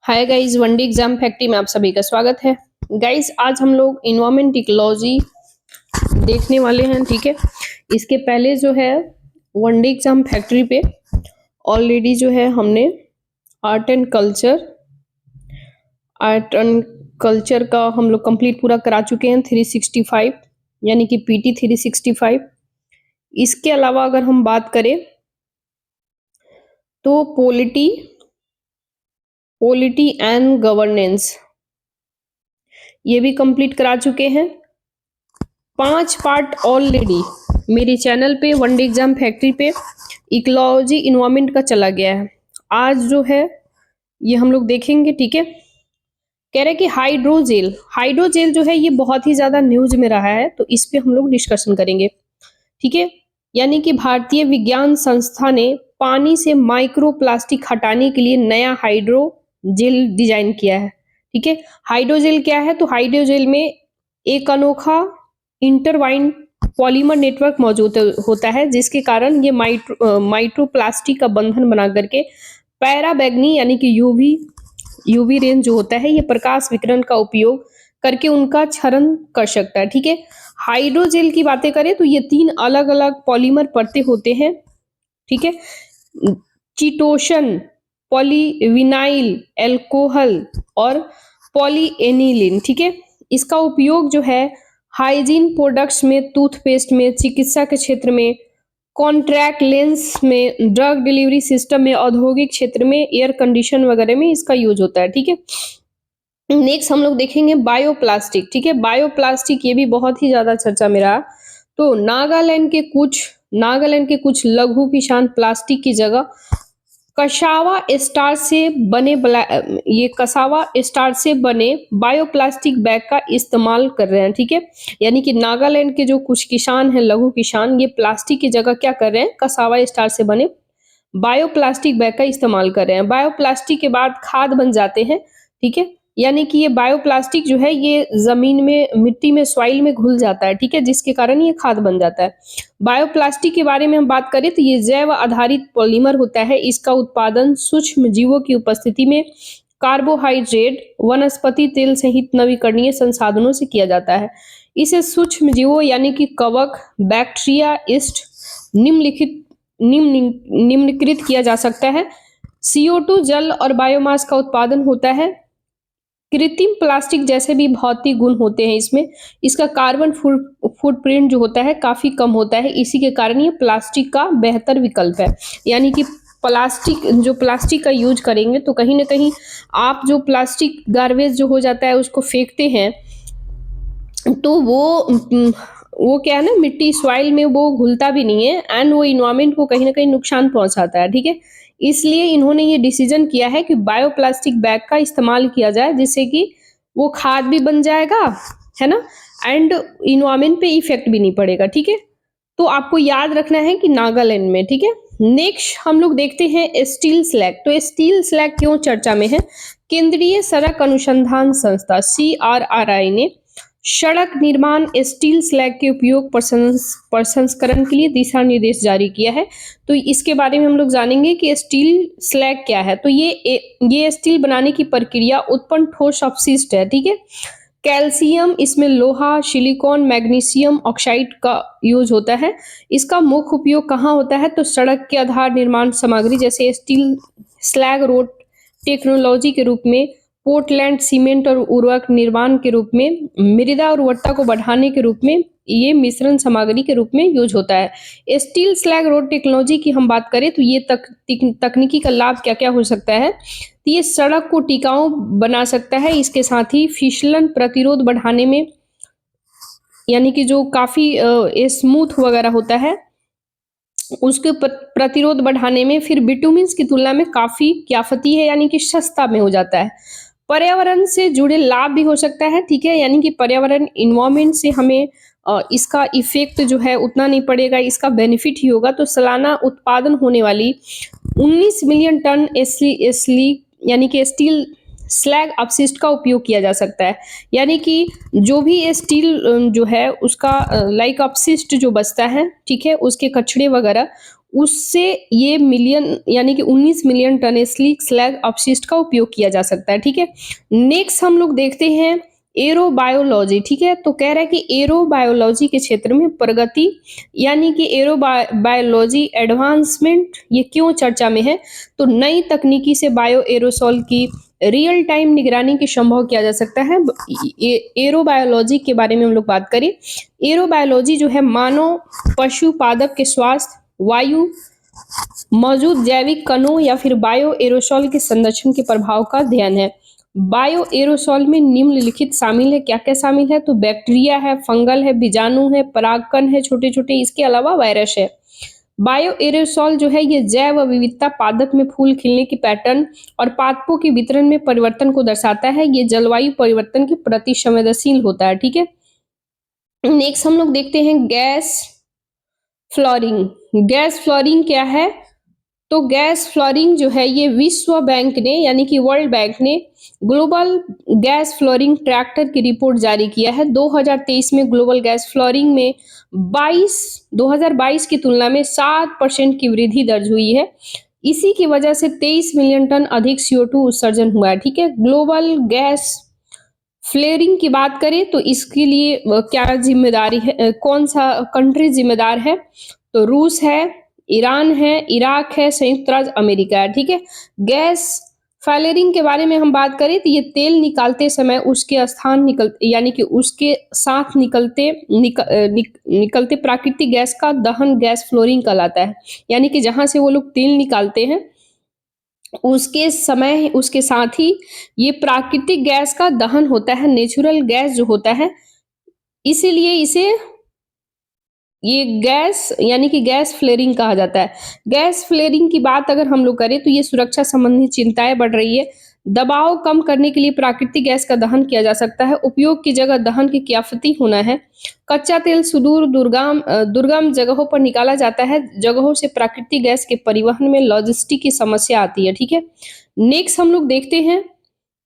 Hi guys, one day exam factory में आप सभी का स्वागत है। गाइस, आज हम लोग इन्वायरमेंट इकोलॉजी देखने वाले हैं। ठीक है, इसके पहले जो है वनडे एग्जाम फैक्ट्री पे ऑलरेडी जो है हमने आर्ट एंड कल्चर का हम लोग कंप्लीट पूरा करा चुके हैं 365, यानी कि पीटी 365। इसके अलावा अगर हम बात करें तो पॉलिटी एंड गवर्नेंस ये भी कंप्लीट करा चुके हैं। 5 पार्ट ऑलरेडी मेरे चैनल पे वनडे एग्जाम फैक्ट्री पे इकोलॉजी इन्वायरमेंट का चला गया है। आज जो है ये हम लोग देखेंगे। ठीक है, कह रहे कि हाइड्रोजेल जो है ये बहुत ही ज्यादा न्यूज में रहा है, तो इस पे हम लोग डिस्कशन करेंगे। ठीक है, यानी कि भारतीय विज्ञान संस्था ने पानी से माइक्रो प्लास्टिक हटाने के लिए नया हाइड्रोजेल डिजाइन किया है। ठीक है, हाइड्रोजेल क्या है? तो हाइड्रोजेल में एक अनोखा इंटरवाइन पॉलीमर नेटवर्क मौजूद होता है, जिसके कारण ये माइक्रोप्लास्टिक का बंधन बना करके पैराबैग्नी यानी कि यूवी रेंज जो होता है, ये प्रकाश विकिरण का उपयोग करके उनका क्षरण कर सकता है। ठीक है, हाइड्रोजेल की बातें करें तो ये 3 अलग अलग पॉलीमर परतें होते हैं। ठीक है, चिटोशन, पॉलीविनाइल एल्कोहल और पॉलीएनिलीन। ठीक है, इसका उपयोग जो है हाइजीन प्रोडक्ट्स में, टूथपेस्ट में, चिकित्सा के क्षेत्र में, कॉन्ट्रैक्ट लेंस में, ड्रग डिलीवरी सिस्टम में, औद्योगिक क्षेत्र में, एयर कंडीशन वगैरह में इसका यूज होता है। ठीक है, नेक्स्ट हम लोग देखेंगे बायोप्लास्टिक। ठीक है, बायोप्लास्टिक ये भी बहुत ही ज्यादा चर्चा में रहा। तो नागालैंड के कुछ लघु किसान प्लास्टिक की जगह कसावा स्टार्च से बने बायोप्लास्टिक बैग का इस्तेमाल कर रहे हैं। ठीक है, यानी कि नागालैंड के जो कुछ किसान हैं, लघु किसान, ये प्लास्टिक की जगह क्या कर रहे हैं? कसावा स्टार्च से बने बायोप्लास्टिक बैग का इस्तेमाल कर रहे हैं। बायोप्लास्टिक के बाद खाद बन जाते हैं। ठीक है, यानी कि ये बायोप्लास्टिक जो है ये जमीन में, मिट्टी में, सॉइल में घुल जाता है। ठीक है, जिसके कारण ये खाद बन जाता है। बायोप्लास्टिक के बारे में हम बात करें तो ये जैव आधारित पॉलीमर होता है। इसका उत्पादन सूक्ष्म जीवों की उपस्थिति में कार्बोहाइड्रेट, वनस्पति तेल सहित नवीकरणीय संसाधनों से किया जाता है। इसे सूक्ष्म जीवों यानी कि कवक, बैक्टीरिया, यीस्ट निम्नकृत किया जा सकता है। CO2, जल और बायोमास का उत्पादन होता है। कृत्रिम प्लास्टिक जैसे भी भौतिक गुण होते हैं इसमें, इसका कार्बन फुटप्रिंट जो होता है काफी कम होता है। इसी के कारण ये प्लास्टिक का बेहतर विकल्प है। यानी कि प्लास्टिक का यूज करेंगे तो कहीं ना कहीं आप जो प्लास्टिक गार्बेज जो हो जाता है उसको फेंकते हैं, तो वो क्या है ना, मिट्टी, सॉइल में वो घुलता भी नहीं है एंड वो इन्वायरमेंट को कहीं ना कहीं नुकसान पहुंचाता है। ठीक है, इसलिए इन्होंने ये डिसीजन किया है कि बायोप्लास्टिक बैग का इस्तेमाल किया जाए, जिससे कि वो खाद भी बन जाएगा, है ना, एंड इन्वायरमेंट पे इफेक्ट भी नहीं पड़ेगा। ठीक है, तो आपको याद रखना है कि नागालैंड में। ठीक है, नेक्स्ट हम लोग देखते हैं स्टील स्लैग। तो स्टील स्लैग क्यों चर्चा में है? केंद्रीय सड़क अनुसंधान संस्था CRRI ने सड़क निर्माण स्टील स्लैग के उपयोग प्रसंस्करण के लिए दिशा निर्देश जारी किया है। तो इसके बारे में हम लोग जानेंगे कि स्टील स्लैग क्या है। तो ये स्टील बनाने की प्रक्रिया उत्पन्न ठोस अपशिष्ट है। ठीक है, कैल्शियम, इसमें लोहा, सिलिकॉन, मैग्नीशियम ऑक्साइड का यूज होता है। इसका मुख्य उपयोग कहाँ होता है? तो सड़क के आधार निर्माण सामग्री जैसे स्टील स्लैग रोड टेक्नोलॉजी के रूप में, पोर्टलैंड सीमेंट और उर्वरक निर्माण के रूप में, मृदा उर्वरता को बढ़ाने के रूप में, ये मिश्रण सामग्री के रूप में यूज होता है। स्टील स्लैग रोड टेक्नोलॉजी की हम बात करें तो ये तकनीकी का लाभ क्या क्या हो सकता है? तो ये सड़क को टिकाऊ बना सकता है। इसके साथ ही फिसलन प्रतिरोध बढ़ाने में, यानी कि जो काफी स्मूथ वगैरह होता है उसके प्रतिरोध बढ़ाने में, फिर बिटुमिन्स की तुलना में काफी किफायती है, यानी कि सस्ता में हो जाता है। पर्यावरण से जुड़े लाभ भी हो सकता है। ठीक है, यानी कि पर्यावरण, इन्वायरमेंट से हमें इसका इफेक्ट जो है उतना नहीं पड़ेगा, इसका बेनिफिट ही होगा। तो सालाना उत्पादन होने वाली 19 मिलियन टन यानी कि स्टील स्लैग अपशिष्ट का उपयोग किया जा सकता है। यानी कि जो भी स्टील जो है उसका लाइक अपशिष्ट जो बचता है, ठीक है, उसके कचड़े वगैरह, उससे ये मिलियन यानी कि 19 मिलियन टन स्लिक स्लैग अपशिष्ट का उपयोग किया जा सकता है। ठीक है, नेक्स्ट हम लोग देखते हैं एरोबायोलॉजी। ठीक है, तो कह रहा है कि एरोबायोलॉजी के क्षेत्र में प्रगति यानी कि एरोबायोलॉजी एडवांसमेंट ये क्यों चर्चा में है, तो नई तकनीकी से बायो एरोसॉल की रियल टाइम निगरानी की संभव किया जा सकता है। एरोबायोलॉजी के बारे में हम लोग बात करें, एरोबायोलॉजी जो है मानव पशु पादप के स्वास्थ्य, वायु, मौजूद जैविक कणों या फिर बायो एरोसॉल के संरक्षण के प्रभाव का अध्ययन है। बायो एरोसॉल में निम्नलिखित शामिल है, क्या क्या शामिल है, तो बैक्टीरिया है, फंगल है, बीजाणु है, परागकण है छोटे छोटे, इसके अलावा वायरस है। बायो एरोसॉल जो है ये जैव विविधता, पादप में फूल खिलने की पैटर्न और पादपों के वितरण में परिवर्तन को दर्शाता है। ये जलवायु परिवर्तन के प्रति संवेदनशील होता है। ठीक है, नेक्स्ट हम लोग देखते हैं गैस फ्लोरिंग। गैस फ्लोरिंग क्या है, तो गैस फ्लोरिंग जो है ये विश्व बैंक ने यानी कि वर्ल्ड बैंक ने ग्लोबल गैस फ्लोरिंग ट्रैक्टर की रिपोर्ट जारी किया है। 2023 में ग्लोबल गैस फ्लोरिंग में 2022 की तुलना में 7% की वृद्धि दर्ज हुई है। इसी की वजह से 23 मिलियन टन अधिक CO2 उत्सर्जन हुआ है। ठीक है, ग्लोबल गैस फ्लेयरिंग की बात करें तो इसके लिए क्या जिम्मेदारी है, कौन सा कंट्री जिम्मेदार है, तो रूस है, ईरान है, इराक है, संयुक्त राज्य अमेरिका है। ठीक है, गैस फ्लेयरिंग के बारे में हम बात करें तो ये तेल निकालते समय उसके स्थान यानी कि उसके साथ निकलते प्राकृतिक गैस का दहन गैस फ्लोरिंग कहलाता है। यानी कि जहां से वो लोग तेल निकालते हैं उसके साथ ही ये प्राकृतिक गैस का दहन होता है, नेचुरल गैस जो होता है, इसीलिए इसे ये गैस यानी कि गैस फ्लेयरिंग कहा जाता है। गैस फ्लेयरिंग की बात अगर हम लोग करें तो ये सुरक्षा संबंधी चिंताएं बढ़ रही है। दबाव कम करने के लिए प्राकृतिक गैस का दहन किया जा सकता है। उपयोग की जगह दहन की कियाफती होना है। कच्चा तेल सुदूर दुर्गम जगहों पर निकाला जाता है। जगहों से प्राकृतिक गैस के परिवहन में लॉजिस्टिक की समस्या आती है। ठीक है, नेक्स्ट हम लोग देखते हैं,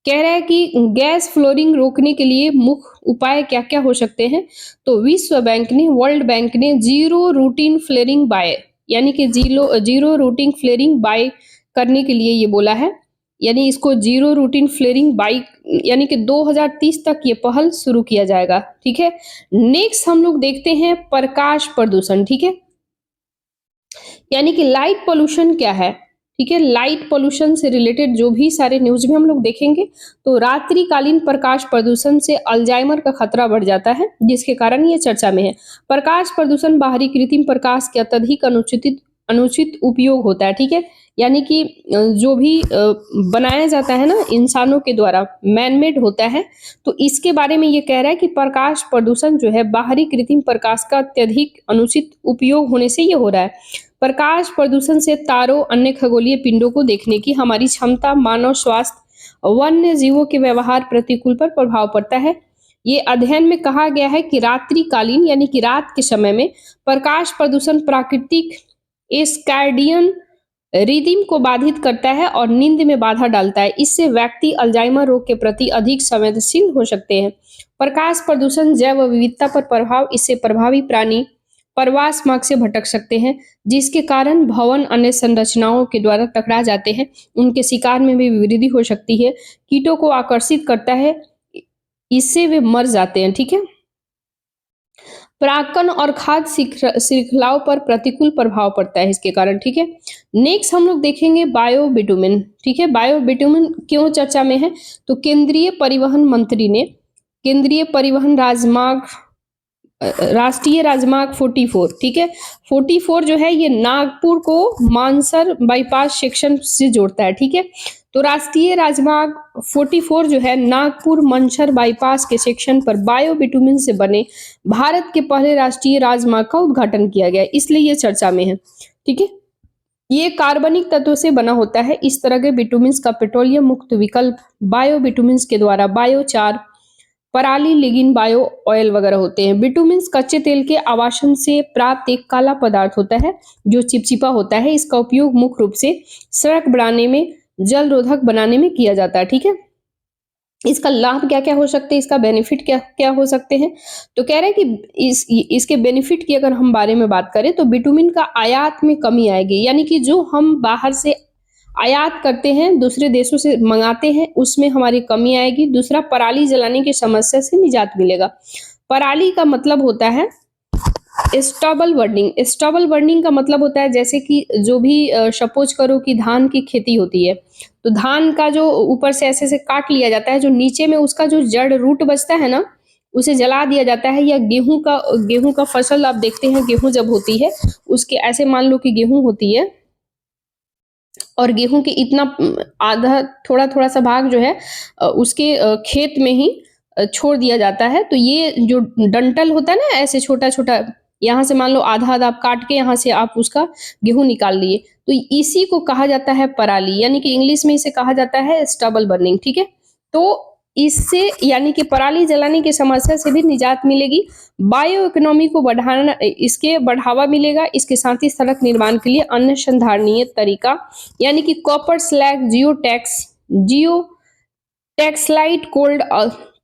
कह रहा है कि गैस फ्लोरिंग रोकने के लिए मुख्य उपाय क्या क्या हो सकते हैं, तो विश्व बैंक ने वर्ल्ड बैंक ने जीरो रूटीन फ्लेयरिंग बाय यानी कि जीरो रूटीन फ्लेयरिंग बाय करने के लिए ये बोला है। यानी इसको जीरो रूटीन फ्लेयरिंग बाय यानी कि 2030 तक ये पहल शुरू किया जाएगा। ठीक है, नेक्स्ट हम लोग देखते हैं प्रकाश प्रदूषण। ठीक है, यानी कि लाइट पोल्यूशन क्या है। ठीक है, लाइट पोल्यूशन से रिलेटेड जो भी सारे न्यूज में हम लोग देखेंगे तो रात्रिकालीन प्रकाश प्रदूषण से अल्जाइमर का खतरा बढ़ जाता है, जिसके कारण ये चर्चा में है। प्रकाश प्रदूषण बाहरी कृत्रिम प्रकाश के अत्यधिक अनुचित उपयोग होता है। ठीक है, यानी कि जो भी बनाया जाता है ना इंसानों के द्वारा, मैनमेड होता है, तो इसके बारे में ये कह रहा है कि प्रकाश प्रदूषण जो है बाहरी कृत्रिम प्रकाश का अत्यधिक अनुचित उपयोग होने से ये हो रहा है। प्रकाश प्रदूषण से तारों, अन्य खगोलीय पिंडों को देखने की हमारी क्षमता, मानव स्वास्थ्य, वन्य जीवों के व्यवहार प्रतिकूल पर प्रभाव पड़ता है। ये अध्ययन में कहा गया है कि रात्रिकालीन यानी कि रात के समय में प्रकाश प्रदूषण प्राकृतिक एस्कैडियन रिदम को बाधित करता है और नींद में बाधा डालता है। इससे व्यक्ति अल्जाइमर रोग के प्रति अधिक संवेदनशील हो सकते हैं। प्रकाश प्रदूषण जैव विविधता पर प्रभाव, इससे प्रभावी प्राणी प्रवास मार्ग से भटक सकते हैं, जिसके कारण भवन अन्य संरचनाओं के द्वारा टकरा जाते हैं। उनके शिकार में भी वृद्धि हो सकती है। कीटों को आकर्षित करता है, इससे वे मर जाते हैं। ठीक है, परागकण और खाद्य श्रृंखलाओं पर प्रतिकूल प्रभाव पड़ता है इसके कारण। ठीक है, नेक्स्ट हम लोग देखेंगे बायो बिटुमिन। ठीक है, बायो बिटुमिन क्यों चर्चा में है, तो केंद्रीय परिवहन मंत्री ने केंद्रीय परिवहन राष्ट्रीय राजमार्ग 44, ठीक है, 44 जो है ये नागपुर को मानसर बाईपास सेक्शन से जोड़ता है। ठीक है, तो राष्ट्रीय राजमार्ग 44 जो है नागपुर मंसर बाईपास के सेक्शन पर बायो बिटुमिन से बने भारत के पहले राष्ट्रीय राजमार्ग का उद्घाटन किया गया, इसलिए ये चर्चा में है। ठीक है, ये कार्बनिक तत्वों से बना होता है। इस तरह के बिटुमिन का पेट्रोलियम मुक्त विकल्प बायो बिटुमिन के द्वारा बायोचार, पराली, लिगिन, बायो ऑयल वगैरह होते हैं। बिटुमिन कच्चे तेल के आवासन से प्राप्त एक काला पदार्थ होता है जो चिपचिपा होता है। इसका उपयोग मुख्य रूप से सड़क बनाने में, जल रोधक बनाने में किया जाता है। ठीक है, इसका लाभ क्या क्या हो सकते हैं, इसका बेनिफिट क्या क्या हो सकते हैं। तो कह रहे हैं कि इसके बेनिफिट की अगर हम बारे में बात करें तो बिटुमिन का आयात में कमी आएगी, यानी कि जो हम बाहर से आयात करते हैं, दूसरे देशों से मंगाते हैं, उसमें हमारी कमी आएगी। दूसरा, पराली जलाने की समस्या से निजात मिलेगा। पराली का मतलब होता है स्टबल बर्निंग। स्टबल बर्निंग का मतलब होता है जैसे कि जो भी सपोज करो कि धान की खेती होती है, तो धान का जो ऊपर से ऐसे ऐसे काट लिया जाता है, जो नीचे में उसका जो जड़ रूट बचता है ना, उसे जला दिया जाता है। या गेहूं का फसल आप देखते हैं, गेहूं जब होती है उसके ऐसे मान लो कि गेहूं होती है और गेहूं के इतना आधा थोड़ा थोड़ा सा भाग जो है उसके खेत में ही छोड़ दिया जाता है। तो ये जो डंठल होता है ना, ऐसे छोटा छोटा, यहाँ से मान लो आधा आधा आप काट के यहाँ से आप उसका गेहूं निकाल लिए, तो इसी को कहा जाता है पराली, यानी कि इंग्लिश में इसे कहा जाता है स्टबल बर्निंग। ठीक है, तो इससे यानी कि पराली जलाने की समस्या से भी निजात मिलेगी। बायो इकोनॉमी को बढ़ाना, इसके बढ़ावा मिलेगा। इसके साथ ही सड़क निर्माण के लिए अन्य संधारणीय तरीका, यानी कि कॉपर स्लैग, जियो टैक्सलाइट,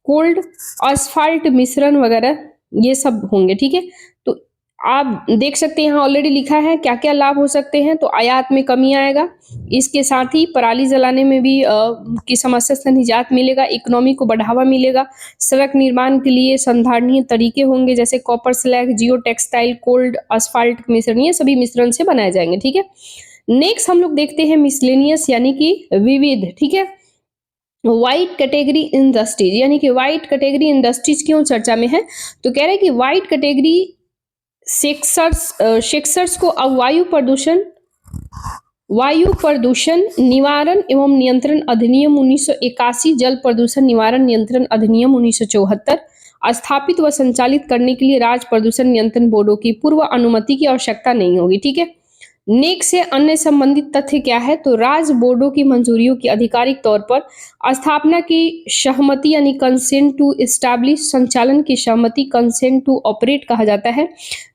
कोल्ड असफाल्ट मिश्रण वगैरह ये सब होंगे। ठीक है, तो आप देख सकते हैं यहाँ ऑलरेडी लिखा है क्या क्या लाभ हो सकते हैं। तो आयात में कमी आएगा, इसके साथ ही पराली जलाने में भी की समस्या से निजात मिलेगा, इकोनॉमी को बढ़ावा मिलेगा। सड़क निर्माण के लिए संधारणीय तरीके होंगे, जैसे कॉपर स्लैग, जियो टेक्सटाइल, कोल्ड असफाल्ट मिश्रण, ये सभी मिश्रण से बनाए जाएंगे। ठीक है, नेक्स्ट हम लोग देखते हैं मिसलेनियस, यानी कि विविध। ठीक है, वाइट कैटेगरी इंडस्ट्रीज, यानी कि वाइट कैटेगरी इंडस्ट्रीज क्यों चर्चा में है। तो कह रहे हैं कि वाइट कैटेगरी सेक्टर्स को अब वायु प्रदूषण निवारण एवं नियंत्रण अधिनियम 1981, जल प्रदूषण निवारण नियंत्रण अधिनियम 1974 स्थापित व संचालित करने के लिए राज्य प्रदूषण नियंत्रण बोर्डों की पूर्व अनुमति की आवश्यकता नहीं होगी। ठीक है, नेक्स्ट से अन्य संबंधित तथ्य क्या है। तो राज्य बोर्डों की मंजूरियों की आधिकारिक तौर पर स्थापना की सहमति, यानी कंसेंट टू एस्टैब्लिश, संचालन की सहमति कंसेंट टू ऑपरेट कहा जाता है।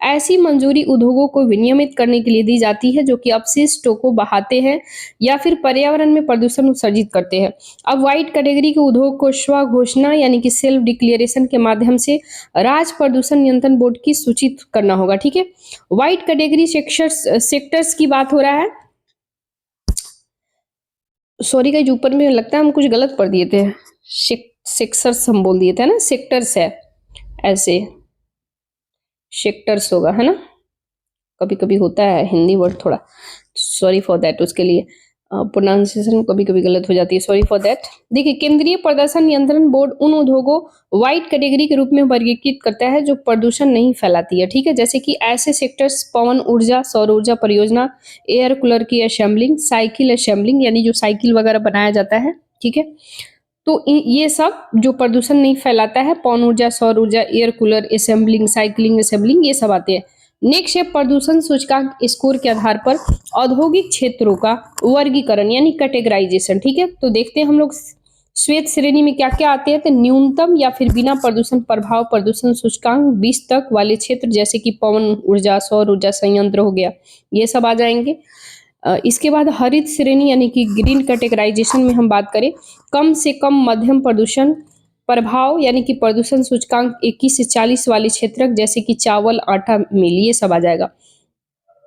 ऐसी मंजूरी उद्योगों को विनियमित करने के लिए दी जाती है जो कि अपशिष्टों को बहाते हैं या फिर पर्यावरण में प्रदूषण उत्सर्जित करते हैं। अब व्हाइट कैटेगरी के उद्योग को स्व घोषणा, यानी कि सेल्फ डिक्लेरेशन के माध्यम से राज्य प्रदूषण नियंत्रण बोर्ड की सूचित करना होगा। ठीक है, व्हाइट कैटेगरी सेक्टर्स की बात हो रहा है। सॉरी गाइस, ऊपर में लगता है हम कुछ गलत पढ़ दिए थे, सेक्टर्स हम बोल दिए थे ना, सेक्टर्स है, ऐसे सेक्टर्स होगा, है ना, कभी कभी होता है हिंदी वर्ड थोड़ा, सॉरी फॉर दैट, उसके लिए प्रोनाउंसिएशन कभी कभी गलत हो जाती है, सॉरी फॉर दैट। देखिए, केंद्रीय प्रदूषण नियंत्रण बोर्ड उन उद्योगों व्हाइट कैटेगरी के रूप में वर्गीकृत करता है जो प्रदूषण नहीं फैलाती है। ठीक है, जैसे कि ऐसे सेक्टर्स पवन ऊर्जा, सौर ऊर्जा परियोजना, एयर कूलर की असेंबलिंग, साइकिल असेंबलिंग, यानी जो साइकिल वगैरह बनाया जाता है। ठीक है, तो ये सब जो प्रदूषण नहीं फैलाता है, पवन ऊर्जा, सौर ऊर्जा, air cooler assembling, cycling assembling, ये सब आते हैं। नेक्स्ट है प्रदूषण सूचकांक स्कोर के आधार पर औद्योगिक क्षेत्रों का वर्गीकरण, यानी कैटेगराइजेशन। ठीक है, तो देखते हैं हम लोग श्वेत श्रेणी में क्या क्या आते हैं। तो न्यूनतम या फिर बिना प्रदूषण प्रभाव प्रदूषण सूचकांक 20 तक वाले क्षेत्र, जैसे कि पवन ऊर्जा, सौर ऊर्जा संयंत्र हो गया, ये सब आ जाएंगे। इसके बाद हरित श्रेणी, यानी कि ग्रीन कैटेगराइजेशन में हम बात करें, कम से कम मध्यम प्रदूषण प्रभाव, यानी कि प्रदूषण सूचकांक 21 से 40 वाले क्षेत्र, जैसे कि चावल, आटा, मिल, ये सब आ जाएगा।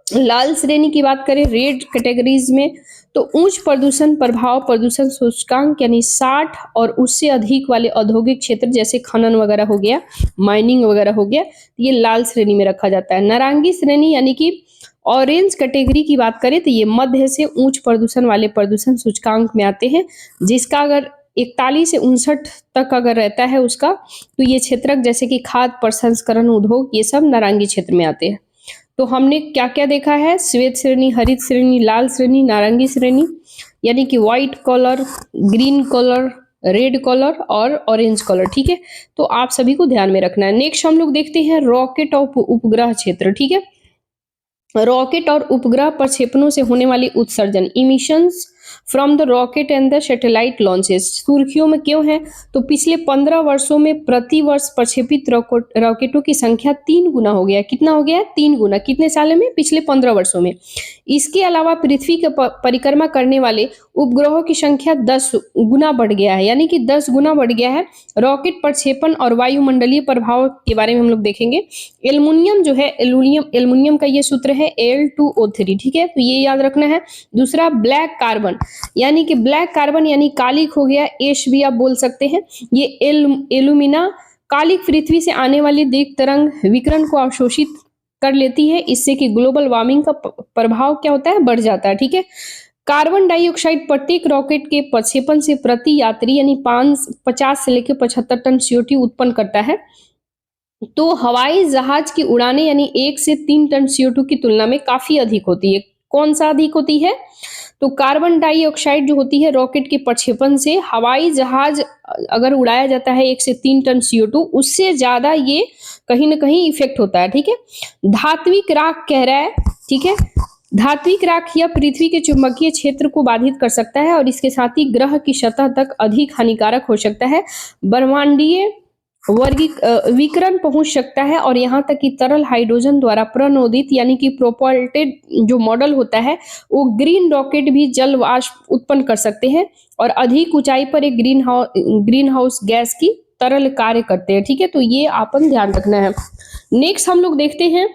लाल श्रेणी की बात करें रेड कैटेगरीज में, तो उच्च प्रदूषण प्रभाव प्रदूषण सूचकांक यानी 60 और उससे अधिक वाले औद्योगिक क्षेत्र, जैसे खनन वगैरह हो गया, माइनिंग वगैरह हो गया, ये लाल श्रेणी में रखा जाता है। नारंगी श्रेणी यानी कि ऑरेंज कैटेगरी की बात करें तो ये मध्य से उच्च प्रदूषण वाले प्रदूषण सूचकांक में आते हैं, जिसका अगर 41 से 59 तक अगर रहता है उसका, तो ये क्षेत्रक जैसे कि खाद्य प्रसंस्करण उद्योग, ये सब नारंगी क्षेत्र में आते हैं। तो हमने क्या क्या देखा है, श्वेत श्रेणी, हरित श्रेणी, लाल श्रेणी, नारंगी श्रेणी, यानी कि white colour, green colour, red colour और ऑरेंज कलर। ठीक है, तो आप सभी को ध्यान में रखना है। नेक्स्ट हम लोग देखते हैं रॉकेट और उपग्रह क्षेत्र। ठीक है, रॉकेट और उपग्रह प्रक्षेपणों से होने वाली उत्सर्जन, emissions from the rocket and the satellite launches. सुर्खियों में क्यों है? तो पिछले 15 वर्षों में प्रति वर्ष प्रक्षेपित रॉकेटों की संख्या 3 गुना हो गया है। कितना हो गया है? 3 गुना। कितने सालों में? पिछले 15 वर्षों में। इसके अलावा पृथ्वी के परिक्रमा करने वाले उपग्रहों की संख्या 10 गुना बढ़ गया है, यानी कि 10 गुना बढ़ गया है। रॉकेट प्रक्षेपण और वायुमंडलीय प्रभाव के बारे में हम लोग देखेंगे। एल्युमिनियम जो है, एल्युमिनियम का ये सूत्र है Al2O3, ठीक है, तो ये याद रखना है। दूसरा ब्लैक कार्बन, यानी कि ब्लैक कार्बन यानी कालिक हो गया, एश भी आप बोल सकते हैं। ये एल्यूमिना कालिक पृथ्वी से आने वाली दीर्घ तरंग विकिरण को अवशोषित कर लेती है, इससे कि ग्लोबल वार्मिंग का प्रभाव क्या होता है? बढ़ जाता है, ठीक है। कार्बन डाइऑक्साइड प्रत्येक रॉकेट के प्रक्षेपण से प्रति यात्री यानी 50 से लेकर 75 टन CO2 उत्पन्न करता है। तो हवाई जहाज की उड़ानें यानी 1 से 3 टन CO2 की तुलना में काफी अधिक होती है। कौन सा अधिक होती है? तो कार्बन डाइऑक्साइड जो होती है रॉकेट के प्रक्षेपण से, हवाई जहाज अगर उड़ाया जाता है 1 से 3 टन CO2, उससे ज्यादा ये कहीं ना कहीं इफेक्ट होता है, ठीक है। धात्विक राख कह रहा है, ठीक है। धात्विक राख यह पृथ्वी के चुंबकीय क्षेत्र को बाधित कर सकता है और इसके साथ ही ग्रह की सतह तक अधिक हानिकारक हो सकता है। ब्रह्मांडीय विकिरण पहुंच सकता है और यहाँ तक कि तरल हाइड्रोजन द्वारा प्रणोदित यानी कि प्रोपल्टेड जो मॉडल होता है, वो ग्रीन रॉकेट भी जल वाष्प उत्पन्न कर सकते हैं और अधिक ऊंचाई पर एक ग्रीन हाउस गैस की तरल कार्य करते हैं, ठीक है। तो ये आपन ध्यान रखना है। नेक्स्ट हम लोग देखते हैं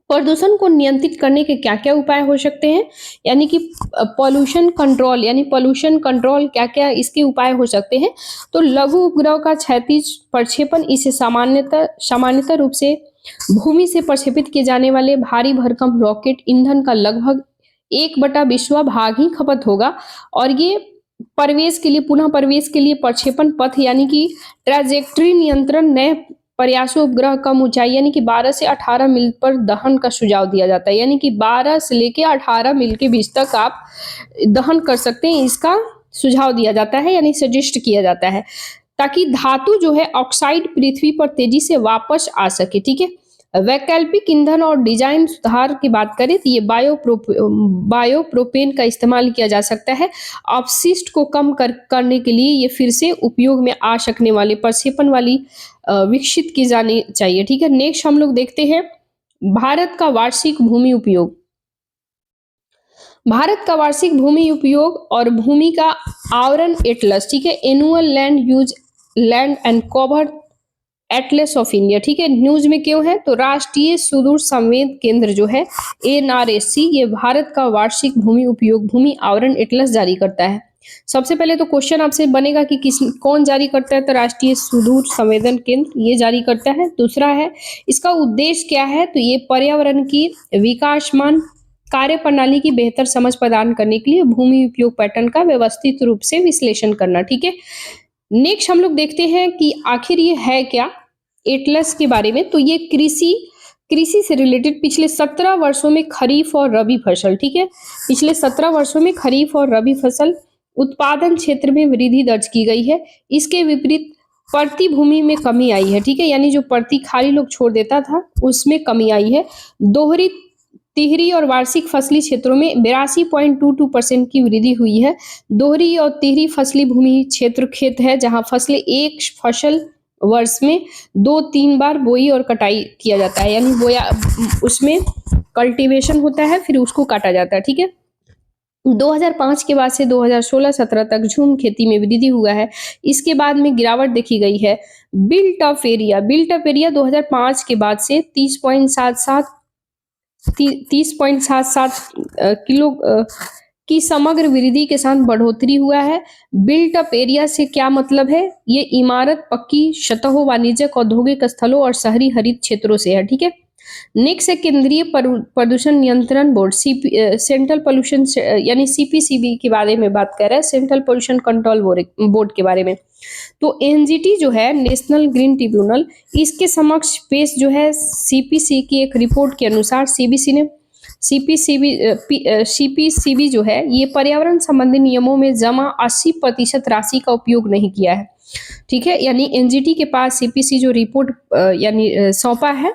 प्रदूषण को नियंत्रित करने के क्या क्या उपाय हो सकते हैं, यानी कि पॉल्यूशन कंट्रोल, यानी पॉल्यूशन कंट्रोल क्या क्या इसके उपाय हो सकते हैं। तो लघु उपग्रह का क्षैतिज प्रक्षेपण, इसे सामान्यतः रूप से भूमि से प्रक्षेपित किए जाने वाले भारी भरकम रॉकेट ईंधन का लगभग 1/20 भाग ही खपत होगा और ये पुनः प्रवेश के लिए प्रक्षेपण पथ यानी कि ट्रैजेक्टरी नियंत्रण नए प्रयासों उपग्रह कम ऊंचाई यानी कि 12 से 18 मील पर दहन का सुझाव दिया जाता है, यानी कि 12 से लेके 18 मील के बीच तक आप दहन कर सकते हैं, इसका सुझाव दिया जाता है यानी सजेस्ट किया जाता है, ताकि धातु जो है ऑक्साइड पृथ्वी पर तेजी से वापस आ सके, ठीक है। वैकल्पिक ईंधन और डिजाइन सुधार की बात करें तो ये बायोप्रोपेन का इस्तेमाल किया जा सकता है। अपशिष्ट को कम करने के लिए ये फिर से उपयोग में आ सकने वाले प्रक्षेपण वाली विकसित की जानी चाहिए, ठीक है। नेक्स्ट हम लोग देखते हैं भारत का वार्षिक भूमि उपयोग। भारत का वार्षिक भूमि उपयोग और भूमि का आवरण एटलस, ठीक है, annual land use land and cover Atlas of India, ठीक है। न्यूज में क्यों है? तो राष्ट्रीय सुदूर संवेद केंद्र जो है NRSC, ये भारत का वार्षिक भूमि उपयोग भूमि आवरण एटलस जारी करता है। सबसे पहले तो क्वेश्चन आपसे बनेगा कि कौन जारी करता है? तो राष्ट्रीय सुदूर संवेदन केंद्र ये जारी करता है। दूसरा है इसका उद्देश्य क्या है? तो ये पर्यावरण की विकासमान कार्य प्रणाली की बेहतर समझ प्रदान करने के लिए भूमि उपयोग पैटर्न का व्यवस्थित रूप से विश्लेषण करना, ठीक है। नेक्स्ट हम लोग देखते हैं कि आखिर ये है क्या एटलस के बारे में। तो ये कृषि से रिलेटेड पिछले 17 वर्षों में खरीफ और रबी फसल, ठीक है, पिछले 17 वर्षों में खरीफ और रबी फसल उत्पादन क्षेत्र में वृद्धि दर्ज की गई है। इसके विपरीत प्रति भूमि में कमी आई है, ठीक है, यानी जो प्रति खाली लोग छोड़ देता था उसमें कमी आई है। दोहरी तिहरी और वार्षिक फसली क्षेत्रों में 82.22% की वृद्धि हुई है। दोहरी और तिहरी फसली भूमि क्षेत्र खेत है जहां फसलें एक फसल वर्ष में 2-3 बार बोई और कटाई किया जाता है, यानी बोया उसमें कल्टीवेशन होता है फिर उसको काटा जाता है, ठीक है। 2005 के बाद से 2016-17 तक झूम खेती में वृद्धि हुआ है। इसके बाद में गिरावट देखी गई है। बिल्ट अप एरिया 2005 के बाद से 30.77 किलो की समग्र वृद्धि के साथ बढ़ोतरी हुआ है। बिल्ट अप एरिया से क्या मतलब है? ये इमारत, पक्की सतहों, वाणिज्यिक, औद्योगिक स्थलों और शहरी हरित क्षेत्रों से है, ठीक है। नेक्स्ट है केंद्रीय प्रदूषण नियंत्रण बोर्ड, सेंट्रल पोल्यूशन यानी CPCB के बारे में बात कर रहा है, सेंट्रल पोल्यूशन कंट्रोल बोर्ड के बारे में। तो NGT जो है नेशनल ग्रीन ट्रिब्यूनल, इसके समक्ष पेश जो है CPC की एक रिपोर्ट के अनुसार CPCB जो है ये पर्यावरण संबंधी नियमों में जमा 80% राशि का उपयोग नहीं किया है, ठीक है। यानी NGT के पास CPC जो रिपोर्ट यानी सौंपा है,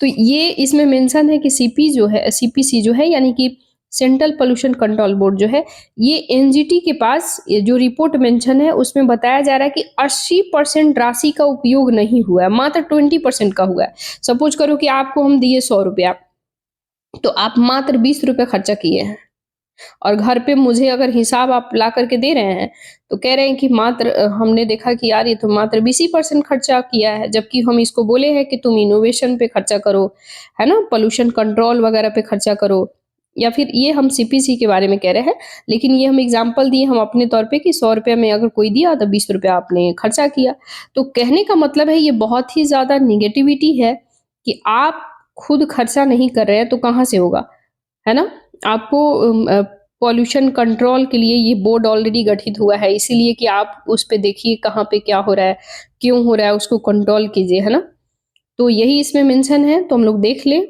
तो ये इसमें मेंशन है कि CPC जो है यानी कि सेंट्रल पोल्यूशन कंट्रोल बोर्ड जो है, ये एनजीटी के पास ये जो रिपोर्ट मेंशन है उसमें बताया जा रहा है कि 80% राशि का उपयोग नहीं हुआ है, मात्र 20% का हुआ है। सपोज करो कि आपको हम दिए 100 रुपया, तो आप मात्र 20 रुपये खर्चा किए हैं, और घर पे मुझे अगर हिसाब आप ला करके दे रहे हैं तो कह रहे हैं कि मात्र हमने देखा कि यार ये तो मात्र 20% खर्चा किया है, जबकि हम इसको बोले हैं कि तुम इनोवेशन पे खर्चा करो, है ना, पोल्यूशन कंट्रोल वगैरह पे खर्चा करो, या फिर ये हम सीपीसी के बारे में कह रहे हैं, लेकिन ये हम एग्जाम्पल दिए हम अपने तौर पे कि 100 रुपये में अगर कोई दिया तो 20 रुपया आपने खर्चा किया। तो कहने का मतलब है ये बहुत ही ज्यादा निगेटिविटी है कि आप खुद खर्चा नहीं कर रहे हैं तो कहाँ से होगा, है ना। आपको पॉल्यूशन कंट्रोल के लिए ये बोर्ड ऑलरेडी गठित हुआ है, इसीलिए कि आप उस पे देखिए कहाँ पे क्या हो रहा है, क्यों हो रहा है, उसको कंट्रोल कीजिए, है ना। तो यही इसमें मेंशन है, तो हम लोग देख लें।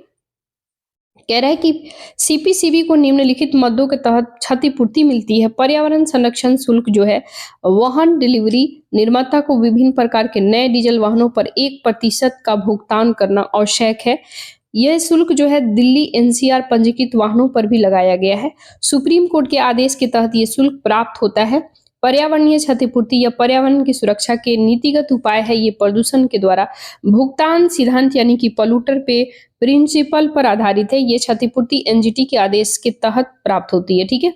कह रहा है कि सीपीसीबी को निम्नलिखित मदों के तहत क्षतिपूर्ति मिलती है। पर्यावरण संरक्षण शुल्क जो है, वाहन डिलीवरी निर्माता को विभिन्न प्रकार के नए डीजल वाहनों पर 1% का भुगतान करना आवश्यक है। यह शुल्क जो है दिल्ली एनसीआर पंजीकृत वाहनों पर भी लगाया गया है। सुप्रीम कोर्ट के आदेश के तहत यह शुल्क प्राप्त होता है। पर्यावरणीय क्षतिपूर्ति या पर्यावरण की सुरक्षा के नीतिगत उपाय है। ये प्रदूषण के द्वारा भुगतान सिद्धांत यानी कि पॉल्यूटर पे प्रिंसिपल पर आधारित है। ये क्षतिपूर्ति एनजीटी के आदेश के तहत प्राप्त होती है। ठीक है,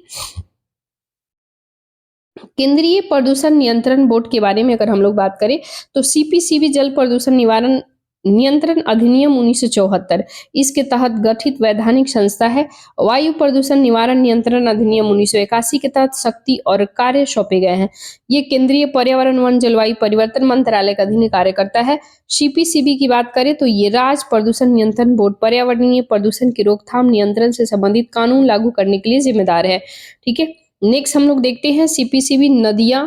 केंद्रीय प्रदूषण नियंत्रण बोर्ड के बारे में अगर हम लोग बात करें तो सीपीसीबी जल प्रदूषण निवारण नियंत्रण अधिनियम 1974 इसके तहत गठित वैधानिक संस्था है। वायु प्रदूषण निवारण नियंत्रण अधिनियम 1981 के तहत शक्ति और कार्य सौंपे गए हैं। ये केंद्रीय पर्यावरण वन जलवायु परिवर्तन मंत्रालय का अधीन कार्य करता है। सीपीसीबी की बात करें तो ये राज्य प्रदूषण नियंत्रण बोर्ड पर्यावरणीय प्रदूषण की रोकथाम नियंत्रण से संबंधित कानून लागू करने के लिए जिम्मेदार है। ठीक है, नेक्स्ट हम लोग देखते हैं सीपीसीबी नदियां,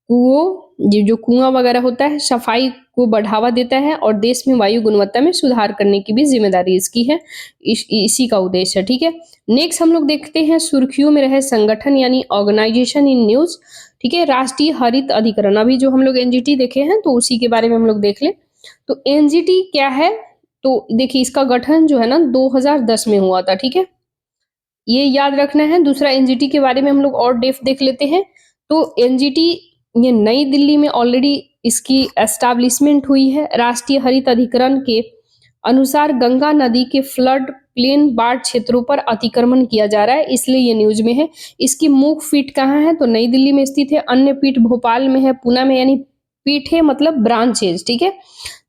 कुओं, जो कुआं वगैरह होता है, सफाई को बढ़ावा देता है और देश में वायु गुणवत्ता में सुधार करने की भी जिम्मेदारी इसकी है। इसी का उद्देश्य है। ठीक है, नेक्स्ट हम लोग देखते हैं सुर्खियों में रहे संगठन यानी ऑर्गेनाइजेशन इन न्यूज। ठीक है, राष्ट्रीय हरित अधिकरण, अभी जो हम लोग एनजीटी देखे हैं तो उसी के बारे में हम लोग देख लें। तो एनजीटी क्या है, तो देखिए इसका गठन जो है ना 2010 में हुआ था। ठीक है, ये याद रखना है। दूसरा एनजीटी के बारे में हम लोग और डेफ देख लेते हैं। तो एनजीटी ये नई दिल्ली में ऑलरेडी इसकी एस्टैब्लिशमेंट हुई है। राष्ट्रीय हरित अधिकरण के अनुसार गंगा नदी के फ्लड प्लेन बाढ़ क्षेत्रों पर अतिक्रमण किया जा रहा है, इसलिए ये न्यूज में है। इसकी मुख्य पीठ कहाँ है, तो नई दिल्ली में स्थित है। अन्य पीठ भोपाल में है, पुणे में, यानी पीठ है मतलब ब्रांचेज। ठीक है,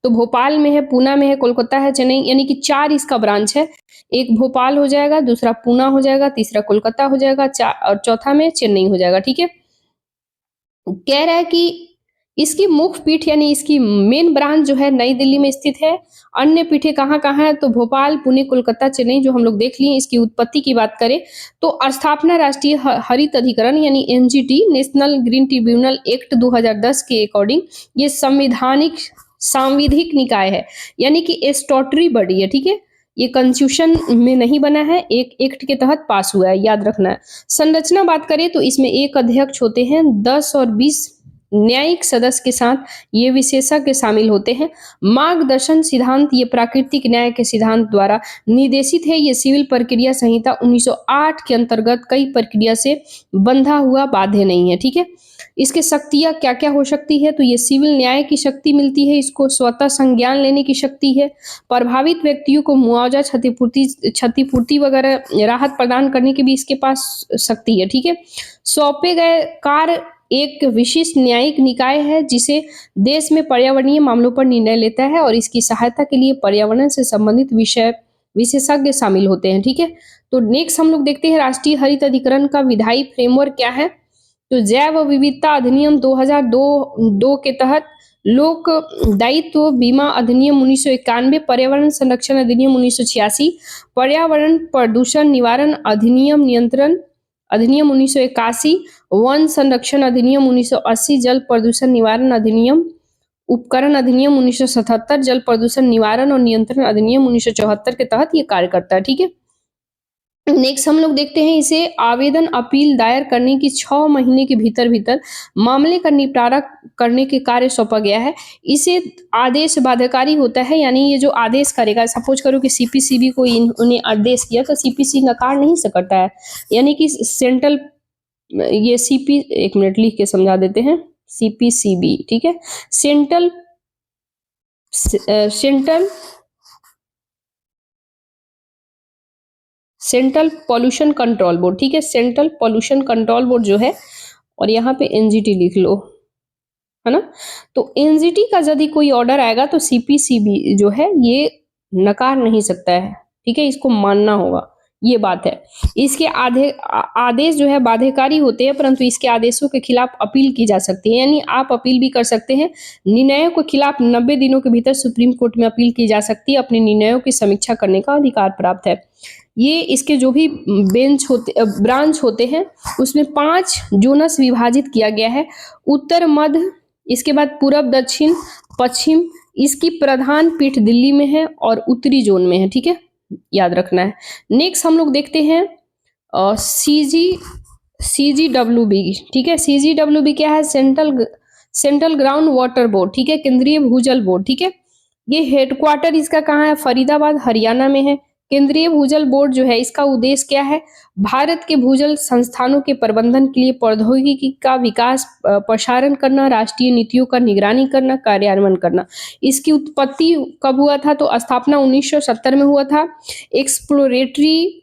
तो भोपाल में है, पुणे में है, कोलकाता है, चेन्नई, यानी कि 4 इसका ब्रांच है। एक भोपाल हो जाएगा, दूसरा पुणे हो जाएगा, तीसरा कोलकाता हो जाएगा, और चौथा में चेन्नई हो जाएगा। ठीक है, कह रहा है कि इसकी मुख्य पीठ यानी इसकी मेन ब्रांच जो है नई दिल्ली में स्थित है। अन्य पीठें कहाँ कहाँ है, तो भोपाल, पुणे, कोलकाता, चेन्नई जो हम लोग देख लिए। इसकी उत्पत्ति की बात करें तो स्थापना राष्ट्रीय हरित अधिकरण यानी NGT, national green tribunal act 2010 के अकॉर्डिंग ये सांविधिक निकाय है, यानी कि स्टैट्यूटरी बॉडी है। ठीक है, ये कॉन्स्टिट्यूशन में नहीं बना है, एक एक्ट के तहत पास हुआ है, याद रखना है। संरचना बात करें तो इसमें एक अध्यक्ष होते हैं, 10 और 20 न्यायिक सदस्य के साथ ये विशेषज्ञ शामिल होते हैं। मार्गदर्शन सिद्धांत ये प्राकृतिक न्याय के सिद्धांत द्वारा निर्देशित है। ये सिविल प्रक्रिया संहिता 1908 के अंतर्गत कई प्रक्रिया से बंधा हुआ बाध्य नहीं है। ठीक है, इसके शक्तियां क्या क्या हो सकती है, तो ये सिविल न्याय की शक्ति मिलती है, इसको स्वतः संज्ञान लेने की शक्ति है, प्रभावित व्यक्तियों को मुआवजा, क्षतिपूर्ति वगैरह राहत प्रदान करने की भी इसके पास शक्ति है। ठीक है, सौंपे गए कार्य एक विशिष्ट न्यायिक निकाय है जिसे देश में पर्यावरणीय मामलों पर निर्णय लेता है, और इसकी सहायता के लिए पर्यावरण से संबंधित विषय विशेषज्ञ शामिल होते हैं। ठीक है, तो नेक्स्ट हम लोग देखते हैं राष्ट्रीय हरित अधिकरण का विधायी फ्रेमवर्क क्या है। तो जैव विविधता अधिनियम 2002 के तहत लोक दायित्व बीमा अधिनियम 1991, पर्यावरण संरक्षण अधिनियम 1986, पर्यावरण प्रदूषण निवारण अधिनियम नियंत्रण अधिनियम 1981, वन संरक्षण अधिनियम 1980, जल प्रदूषण निवारण अधिनियम उपकरण अधिनियम 1977, जल प्रदूषण निवारण और नियंत्रण अधिनियम 1974 के तहत ये कार्य करता है। ठीक है, नेक्स्ट हम लोग देखते हैं इसे आवेदन अपील दायर करने की 6 महीने के भीतर भीतर मामले का निपटारा करने के कार्य सौंपा गया है। इसे आदेश बाध्यकारी होता है, यानी ये जो आदेश करेगा, सपोज करो कि सीपीसीबी को उन्हें आदेश किया तो सीपीसी नकार नहीं सकता है, यानी कि सेंट्रल, ये सीपी, एक मिनट लिख के समझा देते हैं, सीपीसीबी, ठीक है, central central central pollution control board, ठीक है, सेंट्रल पॉल्यूशन कंट्रोल बोर्ड जो है, और यहाँ पे एनजीटी लिख लो, है ना। तो एनजीटी का यदि कोई ऑर्डर आएगा तो सीपीसीबी जो है ये नकार नहीं सकता है, ठीक है, इसको मानना होगा, ये बात है। इसके आदेश जो है बाध्यकारी होते हैं, परंतु इसके आदेशों के खिलाफ अपील की जा सकती है, यानी आप अपील भी कर सकते हैं। निर्णयों के खिलाफ 90 दिनों के भीतर सुप्रीम कोर्ट में अपील की जा सकती है। अपने निर्णयों की समीक्षा करने का अधिकार प्राप्त है। ये इसके जो भी ब्रांच होते हैं उसमें 5 जोनस विभाजित किया गया है, उत्तर, मध्य, इसके बाद पूरब, दक्षिण, पश्चिम। इसकी प्रधान पीठ दिल्ली में है और उत्तरी जोन में है, ठीक है, याद रखना है। नेक्स्ट हम लोग देखते हैं CGWB, ठीक है, CGWB क्या है, सेंट्रल ग्राउंड वाटर बोर्ड, ठीक है, केंद्रीय भूजल बोर्ड, ठीक है। ये हेडक्वार्टर इसका कहाँ है, फरीदाबाद, हरियाणा में है। केंद्रीय भूजल बोर्ड जो है इसका उद्देश्य क्या है, भारत के भूजल संस्थानों के प्रबंधन के लिए प्रौद्योगिकी का विकास, प्रसारण करना, राष्ट्रीय नीतियों का निगरानी करना, कार्यान्वयन करना। इसकी उत्पत्ति कब हुआ था, तो स्थापना 1970 में हुआ था। एक्सप्लोरेटरी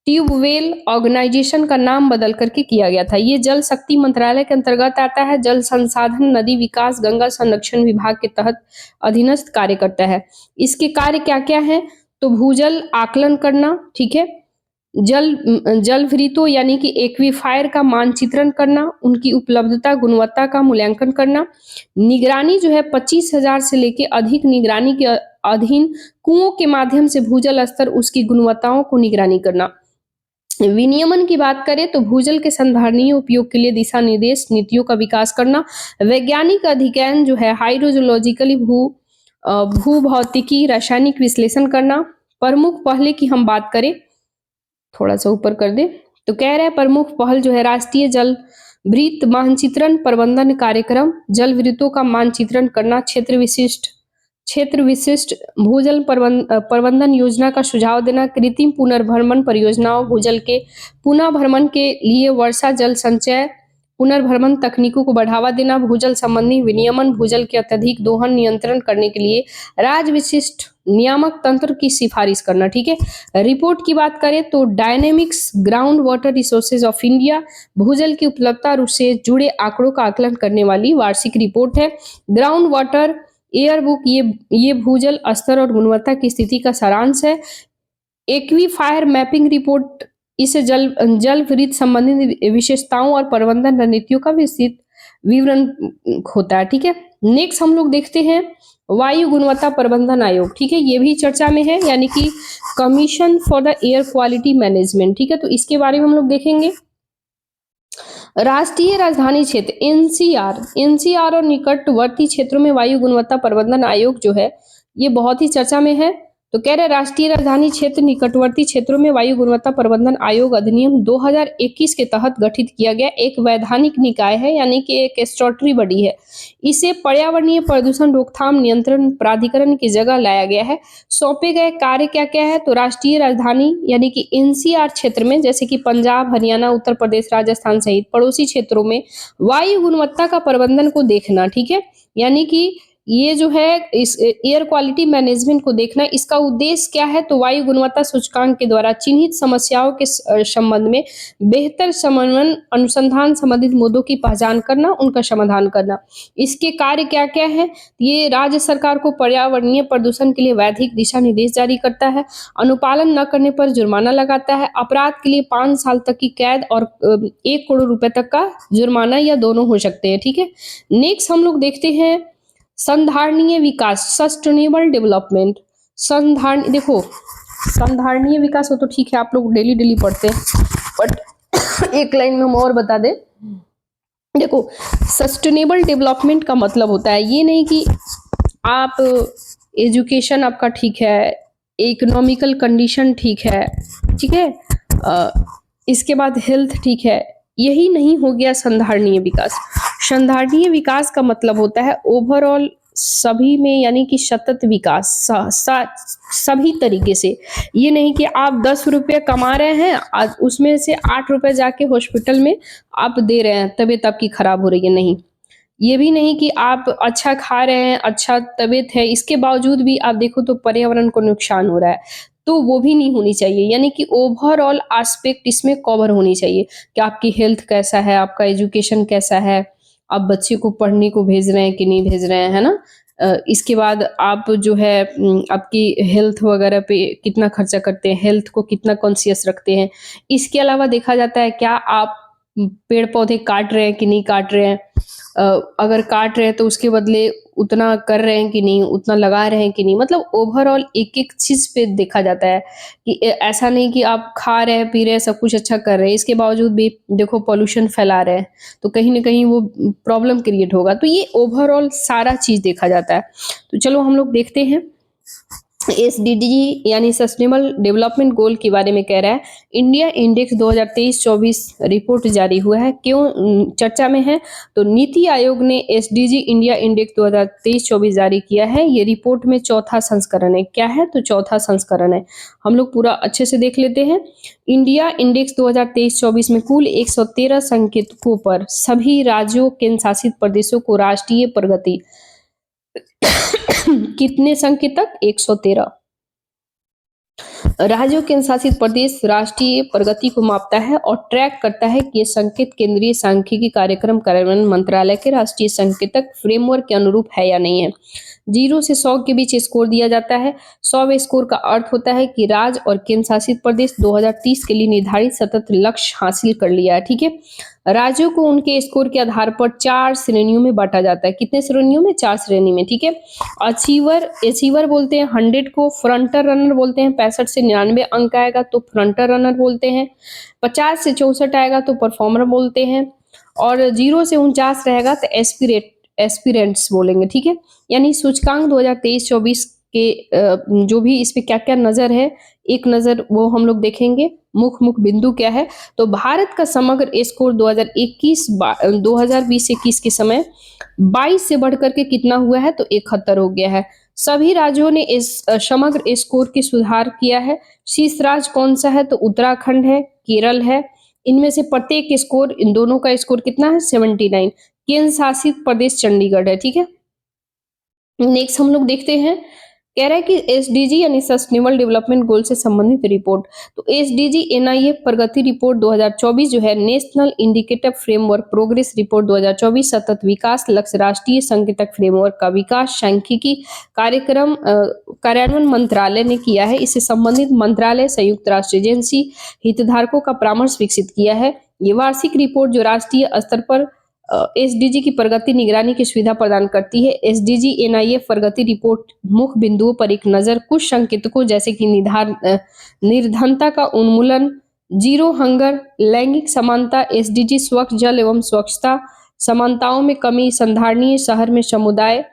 ट्यूबवेल ऑर्गेनाइजेशन का नाम बदल करके किया गया था। ये जल शक्ति मंत्रालय के अंतर्गत आता है। जल संसाधन, नदी विकास, गंगा संरक्षण विभाग के तहत अधीनस्थ कार्य करता है। इसके कार्य क्या क्या है, तो भूजल आकलन करना, ठीक है, जल वृत्तों यानी कि एक्वीफायर का मानचित्रण करना, उनकी उपलब्धता, गुणवत्ता का मूल्यांकन करना, निगरानी जो है 25,000 से लेके अधिक निगरानी के अधीन कुओं के माध्यम से भूजल स्तर, उसकी गुणवत्ताओं को निगरानी करना। विनियमन की बात करें तो भूजल के संधारणीय उपयोग के लिए दिशा निर्देश, नीतियों का विकास करना। वैज्ञानिक अध्ययन जो है हाइड्रोलॉजिकली, भूभौतिकी, रासायनिक विश्लेषण करना। प्रमुख पहले की हम बात करें, थोड़ा सा ऊपर कर दे, तो कह रहे हैं प्रमुख पहल जो है राष्ट्रीय जल वृत्त मानचित्रण प्रबंधन कार्यक्रम, जल वृत्तों का मानचित्रण करना, क्षेत्र विशिष्ट भूजल प्रबंधन योजना का सुझाव देना, कृत्रिम पुनर्भरण परियोजनाओं, भूजल के पुनः भ्रमण के लिए वर्षा जल संचय पुनर्भरण तकनीकों को बढ़ावा देना, भूजल संबंधी विनियमन, भूजल के अत्यधिक दोहन नियंत्रण करने के लिए राज्य विशिष्ट नियामक तंत्र की सिफारिश करना, ठीक है। रिपोर्ट की बात करें तो dynamics ground water resources of India भूजल की उपलब्धता से जुड़े आंकड़ों का आकलन करने वाली वार्षिक रिपोर्ट है। ग्राउंड वाटर एयर बुक, ये भूजल स्तर और गुणवत्ता की स्थिति का सारांश है। एक्वीफायर मैपिंग रिपोर्ट, इसे जल वृत्त संबंधित विशेषताओं और प्रबंधन रणनीतियों का विस्तृत विवरण होता है, ठीक है। नेक्स्ट हम लोग देखते हैं वायु गुणवत्ता प्रबंधन आयोग, ठीक है, ये भी चर्चा में है, यानी कि commission for the air quality management, ठीक है। तो इसके बारे में हम लोग देखेंगे। राष्ट्रीय राजधानी क्षेत्र एनसीआर और निकटवर्ती क्षेत्रों में वायु गुणवत्ता प्रबंधन आयोग जो है ये बहुत ही चर्चा में है। तो कह रहे राष्ट्रीय राजधानी क्षेत्र निकटवर्ती क्षेत्रों में वायु गुणवत्ता प्रबंधन आयोग अधिनियम 2021 के तहत गठित किया गया एक वैधानिक निकाय है, यानी कि एक स्टैट्यूटरी बॉडी है। इसे पर्यावरणीय प्रदूषण रोकथाम नियंत्रण प्राधिकरण की जगह लाया गया है। सौंपे गए कार्य क्या क्या है, तो राष्ट्रीय राजधानी यानी कि एनसीआर क्षेत्र में, जैसे कि पंजाब, हरियाणा, उत्तर प्रदेश, राजस्थान सहित पड़ोसी क्षेत्रों में वायु गुणवत्ता का प्रबंधन को देखना, ठीक है, यानी कि ये जो है इस एयर क्वालिटी मैनेजमेंट को देखना। इसका उद्देश्य क्या है, तो वायु गुणवत्ता सूचकांक के द्वारा चिन्हित समस्याओं के संबंध में बेहतर समन्वय, अनुसंधान संबंधित मुद्दों की पहचान करना, उनका समाधान करना। इसके कार्य क्या क्या है, ये राज्य सरकार को पर्यावरणीय प्रदूषण के लिए वैधिक दिशा निर्देश जारी करता है, अनुपालन न करने पर जुर्माना लगाता है, अपराध के लिए 5 साल तक की कैद और 1 करोड़ रुपए तक का जुर्माना या दोनों हो सकते हैं, ठीक है। नेक्स्ट हम लोग देखते हैं संधारणीय विकास, सस्टेनेबल डेवलपमेंट। देखो संधारणीय विकास हो तो ठीक है, आप लोग डेली डेली पढ़ते हैं, बट एक लाइन में हम और बता दें। देखो सस्टेनेबल डेवलपमेंट का मतलब होता है ये नहीं कि आप एजुकेशन आपका ठीक है, इकोनॉमिकल कंडीशन ठीक है, ठीक है, इसके बाद हेल्थ, ठीक है। यही नहीं हो गया संधारणीय विकास। संधारणीय विकास का मतलब होता है ओवरऑल सभी में, यानी कि सतत विकास सभी तरीके से। ये नहीं कि आप 10 रुपये कमा रहे हैं, आज उसमें से 8 रुपये जाके हॉस्पिटल में आप दे रहे हैं, तबीयत आपकी खराब हो रही है, नहीं। ये भी नहीं कि आप अच्छा खा रहे हैं, अच्छा तबीयत है, इसके बावजूद भी आप देखो तो पर्यावरण को नुकसान हो रहा है, तो वो भी नहीं होनी चाहिए। यानी कि ओवरऑल एस्पेक्ट इसमें कवर होनी चाहिए कि आपकी हेल्थ कैसा है, आपका एजुकेशन कैसा है, आप बच्चे को पढ़ने को भेज रहे हैं कि नहीं भेज रहे हैं, है ना? इसके बाद आप जो है आपकी हेल्थ वगैरह पे कितना खर्चा करते हैं, हेल्थ को कितना कॉन्शियस रखते हैं। इसके अलावा देखा जाता है क्या आप पेड़ पौधे काट रहे हैं कि नहीं काट रहे हैं, अगर काट रहे हैं तो उसके बदले उतना कर रहे हैं कि नहीं, उतना लगा रहे हैं कि नहीं। मतलब ओवरऑल एक-एक चीज़ पे देखा जाता है कि ऐसा नहीं कि आप खा रहे हैं, पी रहे हैं, सब कुछ अच्छा कर रहे हैं, इसके बावजूद भी देखो पॉल्यूशन फैला रहे हैं, तो कहीं न कहीं वो प्रॉब्लम क्रिएट होगा। तो ये ओवरऑल सारा चीज़ देखा जाता है। तो चलो हम लोग देखते हैं एसडीजी यानी सस्टेनेबल डेवलपमेंट गोल के बारे में कह रहा है। इंडिया इंडेक्स 2023-24 रिपोर्ट जारी हुआ है। क्यों चर्चा में है? तो नीति आयोग ने एसडीजी इंडिया इंडेक्स 2023-24 जारी किया है। ये रिपोर्ट में चौथा संस्करण है। क्या है? तो चौथा संस्करण है। हम लोग पूरा अच्छे से देख लेते हैं। इंडिया इंडेक्स 2023-24 में कुल 113 संकेतकों पर सभी राज्यों केंद्र शासित प्रदेशों को राष्ट्रीय प्रगति कितने संकेतक? 113 राज्यों केंद्र शासित प्रदेश राष्ट्रीय प्रगति को मापता है और ट्रैक करता है कि ये संकेत केंद्रीय सांख्यिकी कार्यक्रम कार्यान्वयन मंत्रालय के राष्ट्रीय संकेतक फ्रेमवर्क के अनुरूप है या नहीं है। 0 से 100 के बीच स्कोर दिया जाता है। 100वें स्कोर का अर्थ होता है कि राज्य और केंद्र शासित प्रदेश 2030 के लिए निर्धारित सतत लक्ष्य हासिल कर लिया है। ठीक है, राज्यों को उनके स्कोर के आधार पर 4 श्रेणियों में बांटा जाता है। कितने श्रेणियों में? 4 श्रेणी में। ठीक है, अचीवर बोलते हैं 100 को, फ्रंटर रनर बोलते हैं 65 से 99 अंक आएगा तो फ्रंटर रनर बोलते हैं, 50 से 64 आएगा तो परफॉर्मर बोलते हैं, और 0 से 49 रहेगा तो एस्पिरेंट्स बोलेंगे। ठीक है, यानी सूचकांक 2023-24 के जो भी इस पे क्या क्या नजर है, एक नजर वो हम लोग देखेंगे। मुख्य बिंदु क्या है? तो भारत का समग्र स्कोर 2020-21 के समय 22 से बढ़कर के कितना हुआ है? तो 71 हो गया है। सभी राज्यों ने इस समग्र स्कोर की सुधार किया है। शीर्ष राज्य कौन सा है? तो उत्तराखंड है, केरल है। इनमें से प्रत्येक स्कोर, इन दोनों का स्कोर कितना है? 79। केंद्र शासित प्रदेश चंडीगढ़ है। ठीक है, नेक्स्ट हम लोग देखते हैं। कह रहा है कि एसडीजी यानी सस्टेनेबल डेवलपमेंट गोल से संबंधित रिपोर्ट। तो एसडीजी एनआईए प्रगति रिपोर्ट 2024 जो है national indicator framework progress report 2024 सतत विकास लक्ष्य राष्ट्रीय संकेतक फ्रेमवर्क का विकास सांख्यिकी कार्यक्रम कार्यान्वयन मंत्रालय ने किया है। इससे संबंधित मंत्रालय, संयुक्त राष्ट्र एजेंसी, हितधारकों का परामर्श विकसित किया है। ये वार्षिक रिपोर्ट जो राष्ट्रीय स्तर पर एसडीजी की प्रगति निगरानी की सुविधा प्रदान करती है। एसडीजी एनआईए प्रगति रिपोर्ट मुख्य बिंदुओं पर एक नजर, कुछ संकेतकों जैसे कि निर्धनता का उन्मूलन, जीरो हंगर, लैंगिक समानता, एसडीजी स्वच्छ जल एवं स्वच्छता, समानताओं में कमी, संधारणीय शहर में समुदाय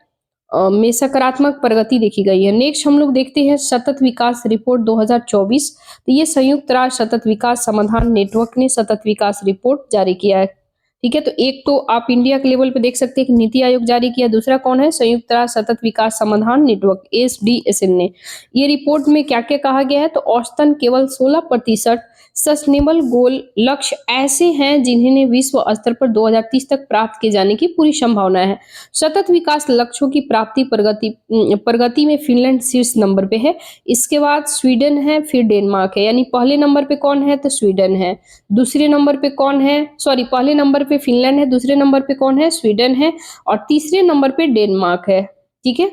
में सकारात्मक प्रगति देखी गई है। नेक्स्ट हम लोग देखते हैं सतत विकास रिपोर्ट 2024। तो ये संयुक्त राष्ट्र सतत विकास समाधान नेटवर्क ने सतत विकास रिपोर्ट जारी किया है। ठीक है, तो एक तो आप इंडिया के लेवल पे देख सकते हैं कि नीति आयोग जारी किया, दूसरा कौन है? संयुक्त राष्ट्र सतत विकास समाधान नेटवर्क एसडीएसएन ने। ये रिपोर्ट में क्या क्या कहा गया है? तो औसतन केवल 16% सस्टेनेबल गोल लक्ष्य ऐसे हैं जिन्हें विश्व स्तर पर 2030 तक प्राप्त किए जाने की पूरी संभावना है। सतत विकास लक्ष्यों की प्राप्ति प्रगति में फिनलैंड शीर्ष नंबर पे है, इसके बाद स्वीडन है, फिर डेनमार्क है। यानी पहले नंबर पे कौन है? तो स्वीडन है। दूसरे नंबर पे कौन है? सॉरी, पहले नंबर पे फिनलैंड है, दूसरे नंबर पे कौन है? स्वीडन है, और तीसरे नंबर पे डेनमार्क है। ठीक है,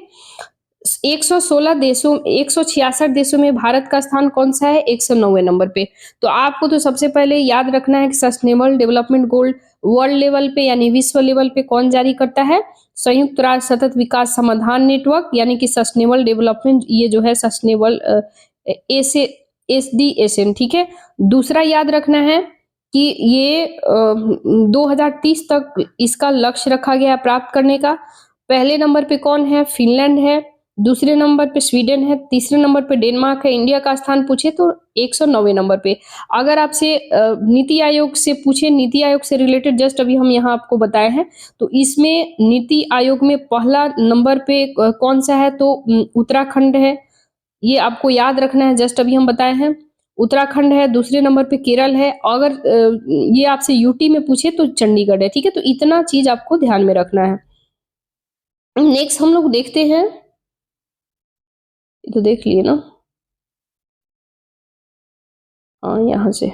166 देशों में भारत का स्थान कौन सा है? 109वें नंबर पे। तो आपको तो सबसे पहले याद रखना है कि sustainable development goal world level पे यानी विश्व लेवल पे कौन जारी करता है? संयुक्त राष्ट्र सतत विकास समाधान नेटवर्क, यानी कि सस्टेनेबल डेवलपमेंट, ये जो है सस्टेनेबल एसडीएसएन। ठीक है, दूसरा याद रखना है कि ये 2030 तक इसका लक्ष्य रखा गया है प्राप्त करने का। पहले नंबर पे कौन है? फिनलैंड है, दूसरे नंबर पे स्वीडन है, तीसरे नंबर पे डेनमार्क है। इंडिया का स्थान पूछे तो 109वें नंबर पे। अगर आपसे नीति आयोग से पूछे, नीति आयोग से रिलेटेड जस्ट अभी हम यहाँ आपको बताए हैं, तो इसमें नीति आयोग में पहला नंबर पे कौन सा है, तो उत्तराखंड है। ये आपको याद रखना है, जस्ट अभी हम बताए हैं। उत्तराखंड है, दूसरे नंबर पे केरल है। अगर ये आपसे यूटी में पूछे तो चंडीगढ़ है, ठीक है। तो इतना चीज आपको ध्यान में रखना है। नेक्स्ट हम लोग देखते हैं, ये तो देख लिए ना, हाँ यहाँ से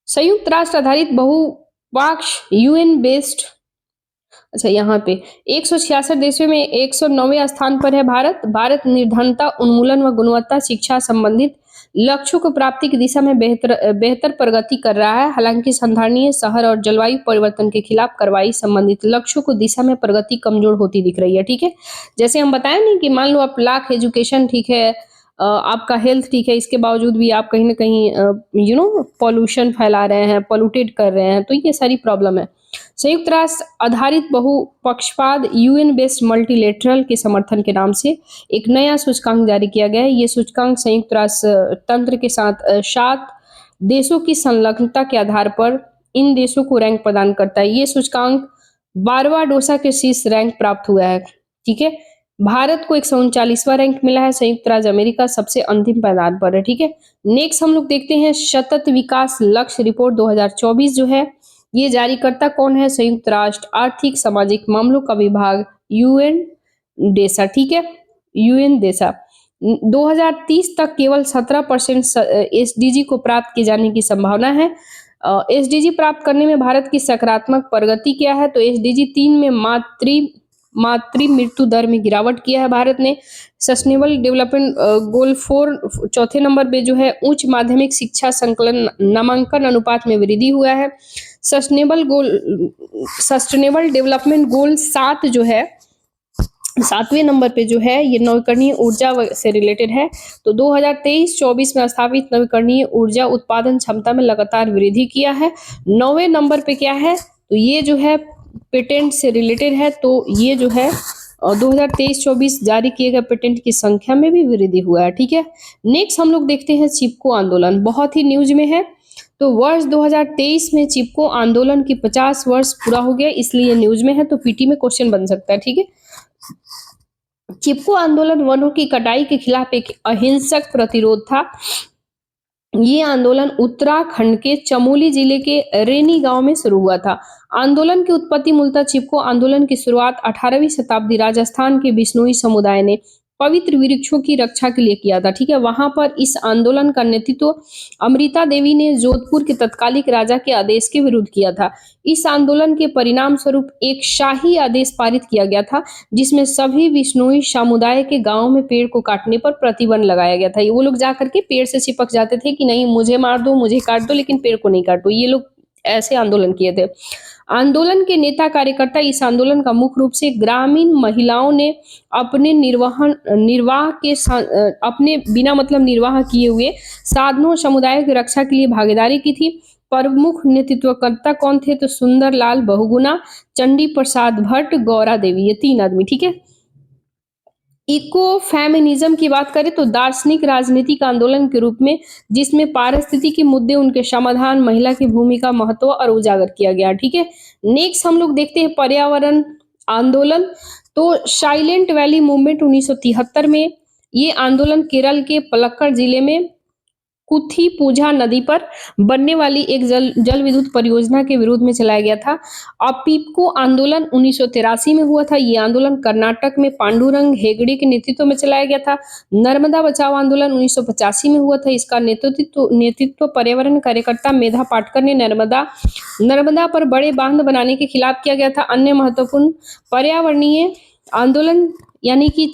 संयुक्त राष्ट्र आधारित बहुपक्ष यूएन बेस्ड, अच्छा यहाँ पे 166 देशों में 109वें स्थान पर है भारत। भारत निर्धनता उन्मूलन व गुणवत्ता शिक्षा संबंधित लक्ष्यों को प्राप्ति की दिशा में बेहतर प्रगति कर रहा है। हालांकि संधारणीय शहर और जलवायु परिवर्तन के खिलाफ कार्रवाई संबंधित लक्ष्यों को दिशा में प्रगति कमजोर होती दिख रही है, ठीक है। जैसे हम बताएं नहीं कि मान लो आप लाख एजुकेशन ठीक है, आपका हेल्थ ठीक है, इसके बावजूद भी आप कहीं ना कहीं पॉल्यूशन फैला रहे हैं, पॉल्यूटेड कर रहे हैं, तो ये सारी प्रॉब्लम है। संयुक्त राष्ट्र आधारित बहुपक्षवाद यूएन बेस्ड मल्टीलेटरल के समर्थन के नाम से एक नया सूचकांक जारी किया गया है। ये सूचकांक संयुक्त राष्ट्र तंत्र के साथ 7 देशों की संलग्नता के आधार पर इन देशों को रैंक प्रदान करता है। ये सूचकांक बारबाडोसा के शीर्ष रैंक प्राप्त हुआ है, ठीक है। भारत को 139वां रैंक मिला है, संयुक्त राज्य अमेरिका सबसे अंतिम पायदान पर है, ठीक है। नेक्स्ट हम लोग देखते हैं सतत विकास लक्ष्य रिपोर्ट 2024 जो है, ये जारीकर्ता कौन है, संयुक्त राष्ट्र आर्थिक सामाजिक मामलों का विभाग यूएन डेसा, ठीक है, यूएन डेसा। 2030 तक केवल 17% एसडीजी को प्राप्त किए जाने की संभावना है। एसडीजी प्राप्त करने में भारत की सकारात्मक प्रगति क्या है, तो एसडीजी 3 में मातृ मृत्यु दर में गिरावट किया है भारत ने। सस्टेनेबल डेवलपमेंट गोल 4 चौथे नंबर पे जो है उच्च माध्यमिक शिक्षा संकलन नामांकन अनुपात में वृद्धि हुआ है। सस्टेनेबल डेवलपमेंट गोल 7 जो है 7वें नंबर पे जो है ये नवीकरणीय ऊर्जा से रिलेटेड है। तो 2023-24 में स्थापित नवीकरणीय ऊर्जा उत्पादन क्षमता में लगातार वृद्धि किया है। 9वें नंबर पे क्या है, तो ये जो है पेटेंट से रिलेटेड है। तो ये जो है 2023-24 जारी किए गए पेटेंट की संख्या में भी वृद्धि हुआ है, ठीक है। नेक्स्ट हम लोग देखते हैं चिपको आंदोलन, बहुत ही न्यूज में है। तो वर्ष 2023 में चिपको आंदोलन की 50 वर्ष पूरा हो गया, इसलिए न्यूज में है, तो पीटी में क्वेश्चन बन सकता है, ठीक है। चिपको आंदोलन वनों की कटाई के खिलाफ एक अहिंसक प्रतिरोध था। ये आंदोलन उत्तराखंड के चमोली जिले के रेनी गांव में शुरू हुआ था। आंदोलन की उत्पत्ति मूलतः चिपको आंदोलन की शुरुआत 18वीं शताब्दी राजस्थान के बिश्नोई समुदाय ने पवित्र वृक्षों की रक्षा के लिए किया था, ठीक है। वहां पर इस आंदोलन का नेतृत्व अमृता देवी ने जोधपुर के तत्कालिक राजा के आदेश के विरुद्ध किया था। इस आंदोलन के परिणाम स्वरूप एक शाही आदेश पारित किया गया था, जिसमें सभी बिश्नोई समुदाय के गांव में पेड़ को काटने पर प्रतिबंध लगाया गया था। वो लोग जाकर के पेड़ से चिपक जाते थे कि नहीं मुझे मार दो, मुझे काट दो, लेकिन पेड़ को नहीं काटो। ये लोग ऐसे आंदोलन किए थे। आंदोलन के नेता कार्यकर्ता इस आंदोलन का मुख्य रूप से ग्रामीण महिलाओं ने अपने अपने बिना मतलब निर्वाह किए हुए साधनों समुदाय की रक्षा के लिए भागीदारी की थी। प्रमुख नेतृत्वकर्ता कौन थे, तो सुंदर लाल बहुगुणा, चंडी प्रसाद भट्ट, गौरा देवी, ये 3 आदमी, ठीक है। इको फेमिनिज्म की बात करें तो दार्शनिक राजनीतिक आंदोलन के रूप में, जिसमें पारिस्थितिकी मुद्दे, उनके समाधान, महिला की भूमिका, महत्व और उजागर किया गया, ठीक है। नेक्स्ट हम लोग देखते हैं पर्यावरण आंदोलन। तो साइलेंट वैली मूवमेंट 1973 में ये आंदोलन केरल के पलक्कड़ जिले में कुथी पूजा नदी पर बनने वाली एक जल विद्युत परियोजना के विरोध में चलाया गया था। अपिपको आंदोलन 1983 में हुआ था। ये आंदोलन कर्नाटक में पांडुरंग हेगड़े के नेतृत्व में चलाया गया था। नर्मदा बचाओ आंदोलन 1985 में हुआ था। इसका नेतृत्व पर्यावरण कार्यकर्ता मेधा पाटकर ने नर्मदा पर बड़े बांध बनाने के खिलाफ किया गया था। अन्य महत्वपूर्ण पर्यावरणीय आंदोलन यानी कि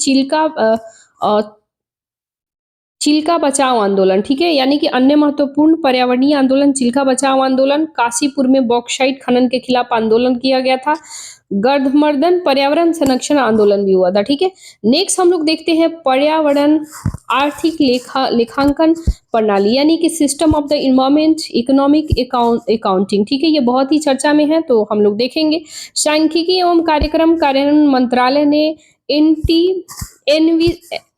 चिल्का बचाओ आंदोलन, ठीक है, यानी कि अन्य महत्वपूर्ण पर्यावरणीय आंदोलन चिल्का बचाओ आंदोलन, काशीपुर में बॉक्साइट खनन के खिलाफ आंदोलन किया गया था। गर्धमर्दन पर्यावरण संरक्षण आंदोलन भी हुआ था, ठीक है। नेक्स्ट हम लोग देखते हैं पर्यावरण आर्थिक लेखांकन प्रणाली यानी कि system of the environment economic accounting, ठीक है। ये बहुत ही चर्चा में है, तो हम लोग देखेंगे। सांख्यिकी एवं कार्यक्रम कार्यान्वयन मंत्रालय ने एनटी NV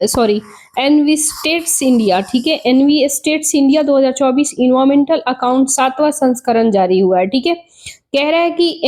sorry NV states India, ठीक है, NV states India 2024 environmental account 7वां संस्करण जारी हुआ है, ठीक है। कह रहा है कि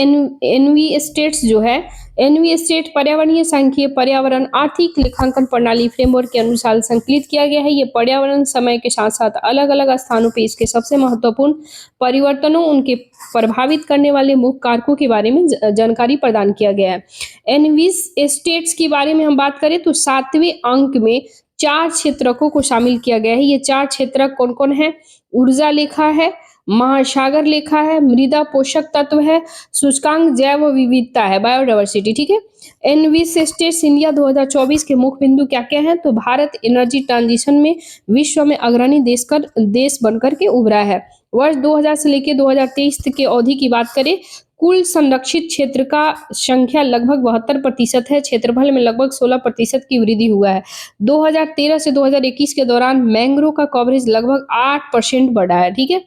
एनवी स्टेट्स जो है, एनवी स्टेट पर्यावरणीय सांख्यिकीय पर्यावरण आर्थिक लेखांकन प्रणाली फ्रेमवर्क के अनुसार संकलित किया गया है। ये पर्यावरण समय के साथ साथ अलग अलग स्थानों पे इसके सबसे महत्वपूर्ण परिवर्तनों, उनके प्रभावित करने वाले मुख्य कारकों के बारे में जानकारी प्रदान किया गया है। एनवीस स्टेट्स के बारे में हम बात करें तो 7वें अंक में 4 क्षेत्रकों को शामिल किया गया है। ये 4 क्षेत्रक कौन कौन है? ऊर्जा लेखा है, महासागर लेखा है, मृदा पोषक तत्व है, सूचकांक जैव विविधता है, बायोडायवर्सिटी, ठीक है। एनवीस स्टेट्स इंडिया 2024 के मुख्य बिंदु क्या क्या हैं? तो भारत एनर्जी ट्रांजिशन में विश्व में अग्रणी देश बनकर के उभरा है। वर्ष 2000 से लेकर 2023 तक की अवधि की बात करें, कुल संरक्षित क्षेत्र का संख्या लगभग 72% है। क्षेत्रफल में लगभग 16% की वृद्धि हुआ है। 2013 से 2021 के दौरान मैंग्रोव का कवरेज लगभग 8% बढ़ा है, ठीक है।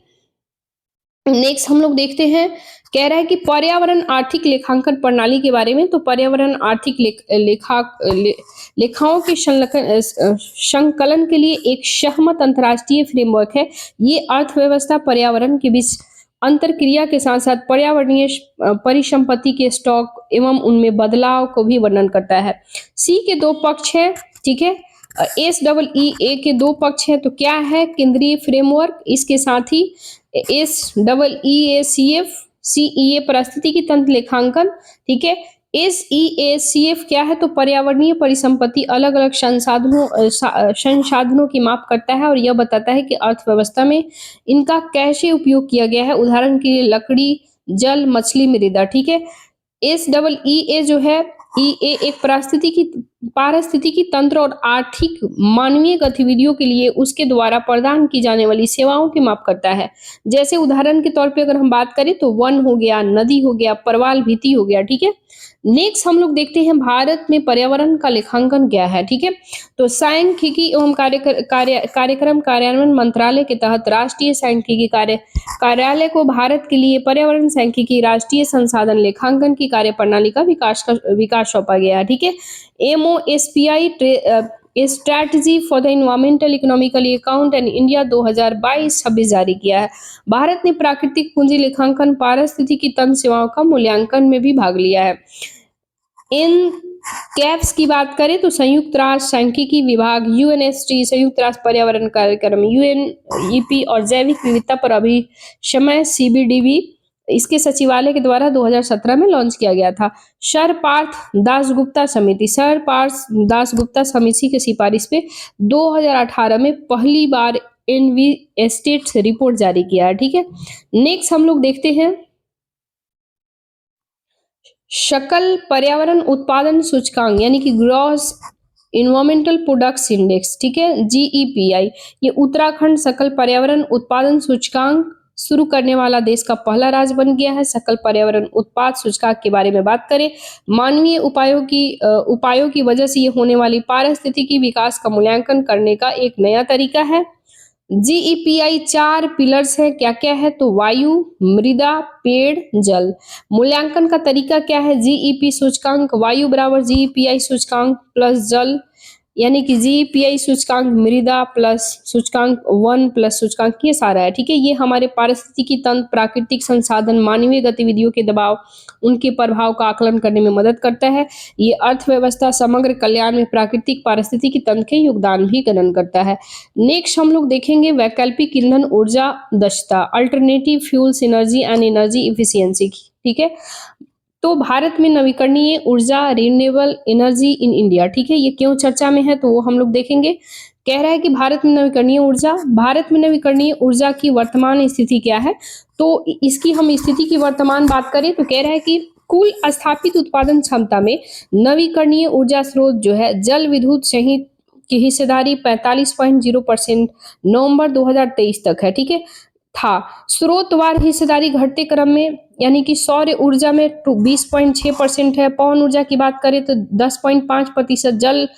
नेक्स्ट हम लोग देखते हैं, कह रहा है कि पर्यावरण आर्थिक लेखांकन प्रणाली के बारे में। तो पर्यावरण आर्थिक लेखाओं के संकलन के लिए एक सहमत अंतर्राष्ट्रीय फ्रेमवर्क है। ये अर्थव्यवस्था पर्यावरण के बीच अंतरक्रिया के साथ साथ पर्यावरणीय परिसंपत्ति के स्टॉक एवं उनमें बदलाव को भी वर्णन करता है। सी के 2 पक्ष है, ठीक है। SEE के 2 पक्ष है। तो क्या है? केंद्रीय फ्रेमवर्क, इसके साथ ही SEEACF CEA परिस्थितिकी तंत्र लेखांकन, ठीक है। SEACF क्या है? तो पर्यावरणीय परिसंपत्ति अलग अलग संसाधनों की माप करता है और यह बताता है कि अर्थव्यवस्था में इनका कैसे उपयोग किया गया है। उदाहरण के लिए लकड़ी, जल, मछली, मृदा, ठीक है। SEEA जो है, EA एक पारिस्थितिकी तंत्र और आर्थिक मानवीय गतिविधियों के लिए उसके द्वारा प्रदान की जाने वाली सेवाओं की माप करता है। जैसे उदाहरण के तौर पे अगर हम बात करें तो वन हो गया, नदी हो गया, प्रवाल भित्ति हो गया, ठीक है। नेक्स्ट हम लोग देखते हैं भारत में पर्यावरण का लेखांकन क्या है, ठीक है। तो सांख्यिकी एवं कार्यक्रम कार्यान्वयन मंत्रालय के तहत राष्ट्रीय सांख्यिकी कार्यालय को भारत के लिए पर्यावरण सांख्यिकी राष्ट्रीय संसाधन लेखांकन की कार्य प्रणाली का विकास सौंपा गया है, ठीक है। MOSPI strategy for the environmental economical account and India 2022-26 जारी किया है। भारत ने प्राकृतिक पूंजी लेखांकन, पारिस्थितिकी तंत्र सेवाओं का मूल्यांकन में भी भाग लिया है। इन कैप्स की बात करें तो संयुक्त राष्ट्र सांख्यिकी विभाग, UNST, संयुक्त राष्ट्र पर्यावरण कार्यक्रम, UNEP और जैविक विविधता पर अभिसमय CBDV इसके सचिवालय के द्वारा 2017 में लॉन्च किया गया था। सर पार्थ दासगुप्ता समिति की सिफारिश पे 2018 में पहली बार एनवी स्टेट्स रिपोर्ट जारी किया है, ठीक है। नेक्स्ट हम लोग देखते हैं सकल पर्यावरण उत्पादन सूचकांक यानी कि ग्रॉस इन्वायरमेंटल प्रोडक्ट्स इंडेक्स, ठीक है, GEPI। ये उत्तराखंड सकल पर्यावरण उत्पादन सूचकांक शुरू करने वाला देश का पहला राज्य बन गया है। सकल पर्यावरण उत्पाद सूचकांक के बारे में बात करें, मानवीय उपायों की वजह से ये होने वाली पारिस्थितिकी विकास का मूल्यांकन करने का एक नया तरीका है। GEPI 4 पिलर्स है, क्या क्या है? तो वायु, मृदा, पेड़, जल। मूल्यांकन का तरीका क्या है? GEP सूचकांक वायु बराबर GEPI सूचकांक प्लस जल, यानी कि GEPI सूचकांक मृदा प्लस सूचकांक वन प्लस सूचकांक, ये सारा है, ठीक है। ये हमारे पारिस्थितिकी तंत्र, प्राकृतिक संसाधन, मानवीय गतिविधियों के दबाव, उनके प्रभाव का आकलन करने में मदद करता है। ये अर्थव्यवस्था समग्र कल्याण में प्राकृतिक पारिस्थितिकी तंत्र के योगदान भी गणन करता है। नेक्स्ट हम लोग देखेंगे वैकल्पिक ईंधन ऊर्जा दक्षता, alternative fuels energy and energy efficiency, ठीक है। तो भारत में नवीकरणीय ऊर्जा, रिन्यूएबल एनर्जी इन इंडिया, ठीक है। ये क्यों चर्चा में है तो वो हम लोग देखेंगे। कह रहा है कि भारत में नवीकरणीय ऊर्जा की वर्तमान स्थिति क्या है। तो इसकी हम स्थिति की वर्तमान बात करें तो कह रहा है कि कुल स्थापित उत्पादन क्षमता में नवीकरणीय ऊर्जा स्रोत जो है जल विद्युत सहित की हिस्सेदारी 45.0% नवंबर 2023 तक है, ठीक है। था स्रोतवार हिस्सेदारी घटते क्रम में यानी कि सौर ऊर्जा में 20.6% है। पवन ऊर्जा की बात करें तो 10.5%, जल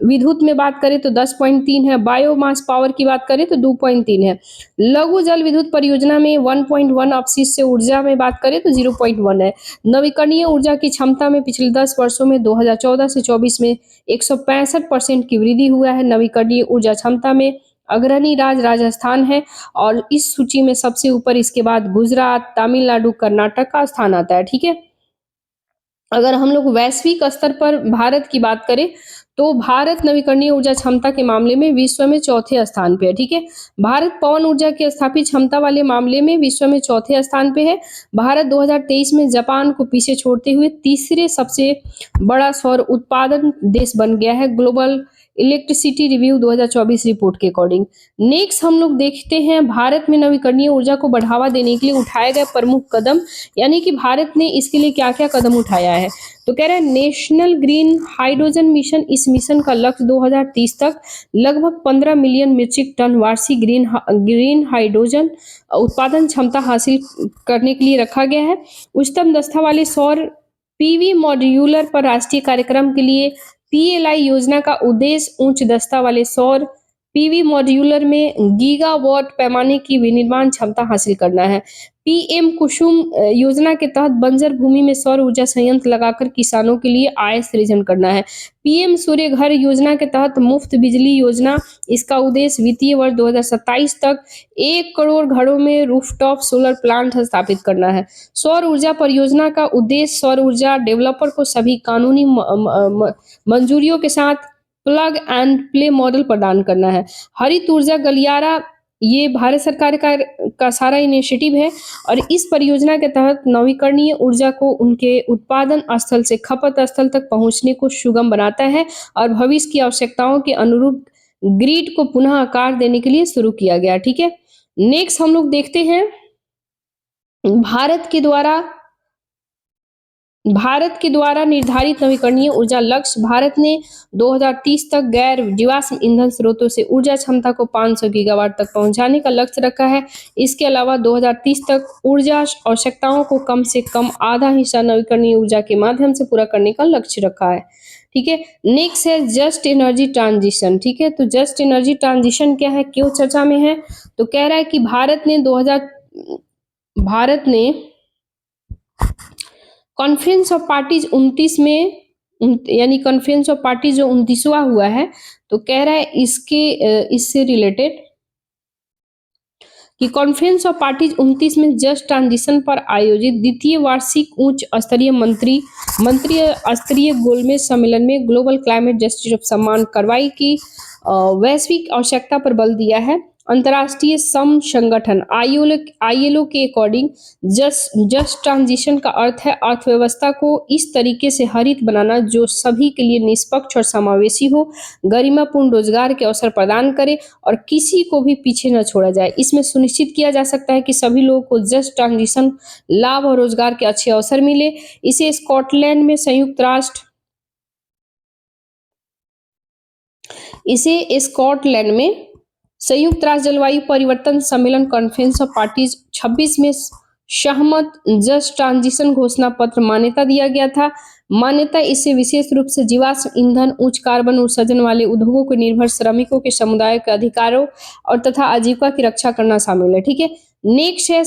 विद्युत में बात करें तो 10.3 है, बायोमास पावर की बात करें तो 2.3 है। लघु जल विद्युत परियोजना में 1.1, अपशिष्ट ऊर्जा में बात करें तो 0.1 है। नवीकरणीय ऊर्जा की क्षमता में पिछले 10 वर्षों में 2014 से 24 में 165% की वृद्धि हुआ है। नवीकरणीय ऊर्जा क्षमता में अग्रणी राज्य राजस्थान है और इस सूची में सबसे ऊपर इसके बाद गुजरात, तमिलनाडु, कर्नाटक का स्थान आता है। ठीक है, अगर हम लोग वैश्विक स्तर पर भारत की बात करें तो भारत नवीकरणीय ऊर्जा क्षमता के मामले में विश्व में चौथे स्थान पे है। ठीक है, भारत पवन ऊर्जा की स्थापित क्षमता वाले मामले में विश्व में चौथे स्थान पे है। भारत 2023 में जापान को पीछे छोड़ते हुए तीसरे सबसे बड़ा सौर उत्पादन देश बन गया है, ग्लोबल इलेक्ट्रिसिटी रिव्यू 2024 रिपोर्ट के अकॉर्डिंग। नेक्स्ट हम लोग देखते हैं भारत में नवीकरणीय ऊर्जा को बढ़ावा देने के लिए उठाए गए प्रमुख कदम, यानी कि भारत ने इसके लिए क्या क्या कदम उठाया है। तो कह रहा है नेशनल ग्रीन हाइड्रोजन मिशन, इस मिशन का लक्ष्य 2030 तक लगभग 15 मिलियन मीट्रिक टन वार्षिक ग्रीन हाइड्रोजन उत्पादन क्षमता हासिल करने के लिए रखा गया है। उच्चतम दक्षता वाले सौर पीवी मॉड्यूलर पर राष्ट्रीय कार्यक्रम के लिए पीएलआई योजना का उद्देश्य उच्च दक्षता वाले सौर पीवी मॉड्यूलर में गीगावाट पैमाने की विनिर्माण क्षमता हासिल करना है। पीएम कुसुम योजना के तहत बंजर भूमि में सौर ऊर्जा संयंत्र लगाकर किसानों के लिए आय सृजन करना है। पीएम सूर्य घर योजना के तहत मुफ्त बिजली योजना, इसका उद्देश्य वित्तीय वर्ष 2027 तक 1 करोड़ घरों में रूफटॉप सोलर प्लांट स्थापित करना है। सौर ऊर्जा परियोजना का उद्देश्य सौर ऊर्जा डेवलपर को सभी कानूनी मंजूरियों के साथ प्लग एंड प्ले मॉडल प्रदान करना है। हरित ऊर्जा गलियारा, ये भारत सरकार का सारा इनिशिएटिव है और इस परियोजना के तहत नवीकरणीय ऊर्जा को उनके उत्पादन स्थल से खपत स्थल तक पहुंचने को सुगम बनाता है और भविष्य की आवश्यकताओं के अनुरूप ग्रिड को पुनः आकार देने के लिए शुरू किया गया। ठीक है, नेक्स्ट हम लोग देखते हैं भारत के द्वारा निर्धारित नवीकरणीय ऊर्जा लक्ष्य। भारत ने 2030 तक गैर जीवाश्म ईंधन स्रोतों से ऊर्जा क्षमता को 500 गीगावाट तक पहुंचाने का लक्ष्य रखा है। इसके अलावा 2030 तक ऊर्जा आवश्यकताओं को कम से कम आधा हिस्सा नवीकरणीय ऊर्जा के माध्यम से पूरा करने का लक्ष्य रखा है। ठीक है, नेक्स्ट है जस्ट एनर्जी ट्रांजिशन। ठीक है, तो जस्ट एनर्जी ट्रांजिशन क्या है, क्यों चर्चा में है, तो कह रहा है कि भारत ने कॉन्फ्रेंस ऑफ पार्टीज 29 में, यानी कॉन्फ्रेंस ऑफ पार्टीज जो 29वां हुआ है, तो कह रहा है इससे रिलेटेड कि कॉन्फ्रेंस ऑफ पार्टीज 29 में जस्ट ट्रांजिशन पर आयोजित द्वितीय वार्षिक उच्च स्तरीय मंत्री स्तरीय गोलमेज सम्मेलन में ग्लोबल क्लाइमेट जस्टिस ऑफ सम्मान कार्रवाई की वैश्विक आवश्यकता पर बल दिया है। अंतर्राष्ट्रीय श्रम संगठन आईएलओ के अकॉर्डिंग जस्ट ट्रांजिशन का अर्थ है अर्थव्यवस्था को इस तरीके से हरित बनाना जो सभी के लिए निष्पक्ष और समावेशी हो, गरिमापूर्ण रोजगार के अवसर प्रदान करे और किसी को भी पीछे न छोड़ा जाए। इसमें सुनिश्चित किया जा सकता है कि सभी लोगों को जस्ट ट्रांजिशन लाभ और रोजगार के अच्छे अवसर मिले। इसे स्कॉटलैंड में संयुक्त राष्ट्र जलवायु परिवर्तन सम्मेलन कॉन्फ्रेंस ऑफ पार्टीज 26 में सहमत जस्ट ट्रांजिशन घोषणा पत्र मान्यता दिया गया था। मान्यता इससे विशेष रूप से जीवाश्म ईंधन, उच्च कार्बन उत्सर्जन वाले उद्योगों पर निर्भर श्रमिकों के समुदाय के अधिकारों और तथा आजीविका की रक्षा करना शामिल है। ठीक है, नेक्स्ट है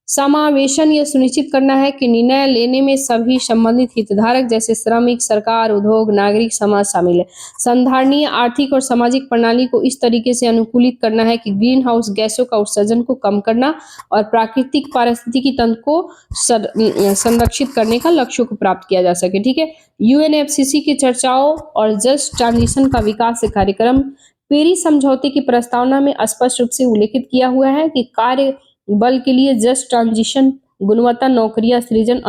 समावेशन यह सुनिश्चित करना है कि निर्णय लेने में सभी संबंधित हितधारक जैसे श्रमिक, सरकार, उद्योग, नागरिक समाज शामिल है। संधारणीय आर्थिक और सामाजिक प्रणाली को इस तरीके से अनुकूलित करना है कि ग्रीन हाउस गैसों का उत्सर्जन को कम करना और प्राकृतिक पारिस्थितिकी तंत्र को संरक्षित करने का लक्ष्य को प्राप्त किया जा सके। ठीक है, यूएनएफसीसी की चर्चाओं और जस्ट ट्रांजिशन का विकास कार्यक्रम पेरिस समझौते की प्रस्तावना में स्पष्ट रूप से उल्लेखित किया हुआ है कि कार्य बल के लिए जस्ट ट्रांजिशन गुणवत्ता, नौकरियां सृजन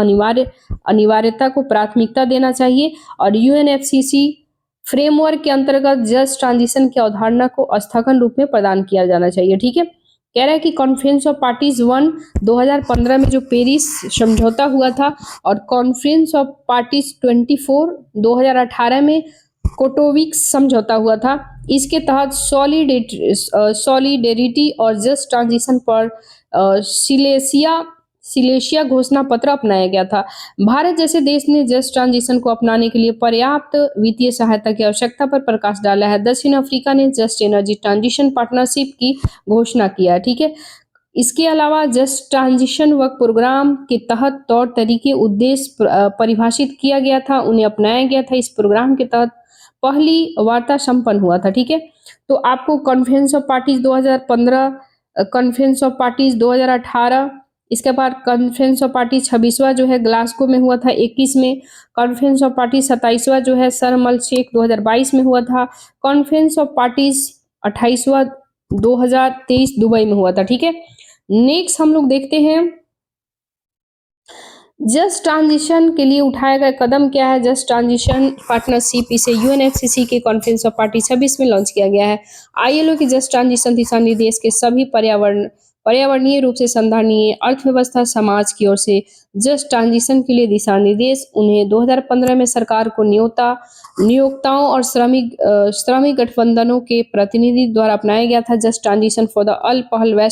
अनिवार्यता को प्राथमिकता देना चाहिए और यूएनएफसीसी फ्रेमवर्क के अंतर्गत जस्ट ट्रांजिशन की अवधारणा को स्थगन रूप में प्रदान किया जाना चाहिए। ठीक है, कह रहा है कि कॉन्फ्रेंस ऑफ पार्टीज 1 2015 में जो पेरिस समझौता हुआ था और कॉन्फ्रेंस ऑफ पार्टीज 24 2018 में कोटोविक्स समझौता हुआ था। इसके तहत सॉलिडेरिटी और जस्ट ट्रांजिशन पर सिलेशिया घोषणा पत्र अपनाया गया था। भारत जैसे देश ने जस्ट ट्रांजिशन को अपनाने के लिए पर्याप्त वित्तीय सहायता की आवश्यकता पर प्रकाश डाला है। दक्षिण अफ्रीका ने जस्ट एनर्जी ट्रांजिशन पार्टनरशिप की घोषणा किया है, ठीक है। इसके अलावा जस्ट ट्रांजिशन वर्क प्रोग्राम के तहत तौर तरीके उद्देश्य परिभाषित किया गया था, उन्हें अपनाया गया था। इस प्रोग्राम के तहत पहली वार्ता संपन्न हुआ था, ठीक है। तो आपको conference of parties 2015, conference of parties 2018, इसके बाद कॉन्फ्रेंस ऑफ पार्टी 26वां जो है ग्लासगो में हुआ था 21 में, कॉन्फ्रेंस ऑफ पार्टी 27वां जो है शर्म अल शेख 2022 में हुआ था, कॉन्फ्रेंस ऑफ पार्टीज 28वां 2023 दुबई में हुआ था, ठीक है। नेक्स्ट हम लोग देखते हैं जस्ट ट्रांजिशन के लिए उठाया गया कदम क्या है। जस्ट ट्रांजिशन पार्टनरशिप, इसे यूएनएफसीसी के कॉन्फ्रेंस ऑफ पार्टी 26 में लॉन्च किया गया है। आईएलओ की जस्ट ट्रांजिशन दिशा निर्देश के सभी पर्यावरणीय रूप से संधारणीय अर्थव्यवस्था समाज की ओर से जस्ट ट्रांजिशन के लिए दिशा निर्देश उन्हें 2015 में सरकार को नियोक्ताओं और श्रमिक गठबंधनों के प्रतिनिधि द्वारा अपनाया गया था। जस्ट ट्रांजिशन फॉर द अल पहल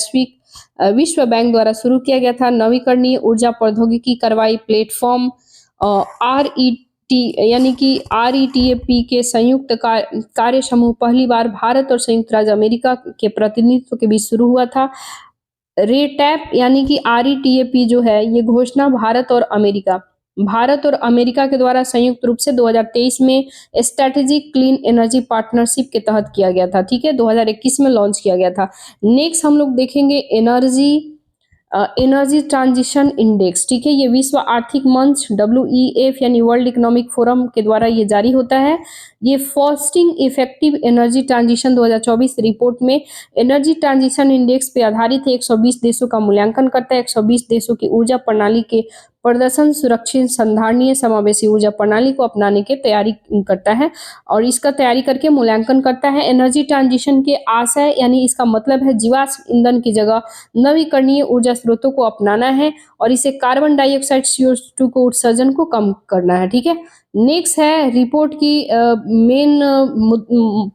विश्व बैंक द्वारा शुरू किया गया था। नवीकरणीय ऊर्जा प्रौद्योगिकी कार्रवाई प्लेटफॉर्म RET यानी कि RETAP के संयुक्त कार्य समूह पहली बार भारत और संयुक्त राज्य अमेरिका के प्रतिनिधित्व के बीच शुरू हुआ था। रेटैप यानी कि RETAP जो है ये घोषणा भारत और अमेरिका के द्वारा संयुक्त रूप से 2023 में स्ट्रेटेजिक क्लीन एनर्जी पार्टनरशिप के तहत किया गया था, ठीक है। 2021 में लॉन्च किया गया था। नेक्स्ट हम लोग देखेंगे एनर्जी ट्रांजिशन इंडेक्स, ठीक है। ये विश्व आर्थिक मंच WEF यानी वर्ल्ड इकोनॉमिक फोरम के द्वारा ये जारी होता है। ये frosting effective energy transition 2024 report में एनर्जी ट्रांजिशन इंडेक्स पे आधारित है। 120 देशों का मूल्यांकन करता है। 120 देशों की ऊर्जा प्रणाली के प्रदर्शन, सुरक्षित, संधारणीय, समावेशी ऊर्जा प्रणाली को अपनाने की तैयारी करता है और इसका तैयारी करके मूल्यांकन करता है। एनर्जी ट्रांजिशन के आशय यानी इसका मतलब है जीवाश्म ईंधन की जगह नवीकरणीय ऊर्जा स्रोतों को अपनाना है और इसे कार्बन डाइऑक्साइड CO2 को उत्सर्जन को कम करना है, ठीक है। नेक्स्ट है रिपोर्ट की मेन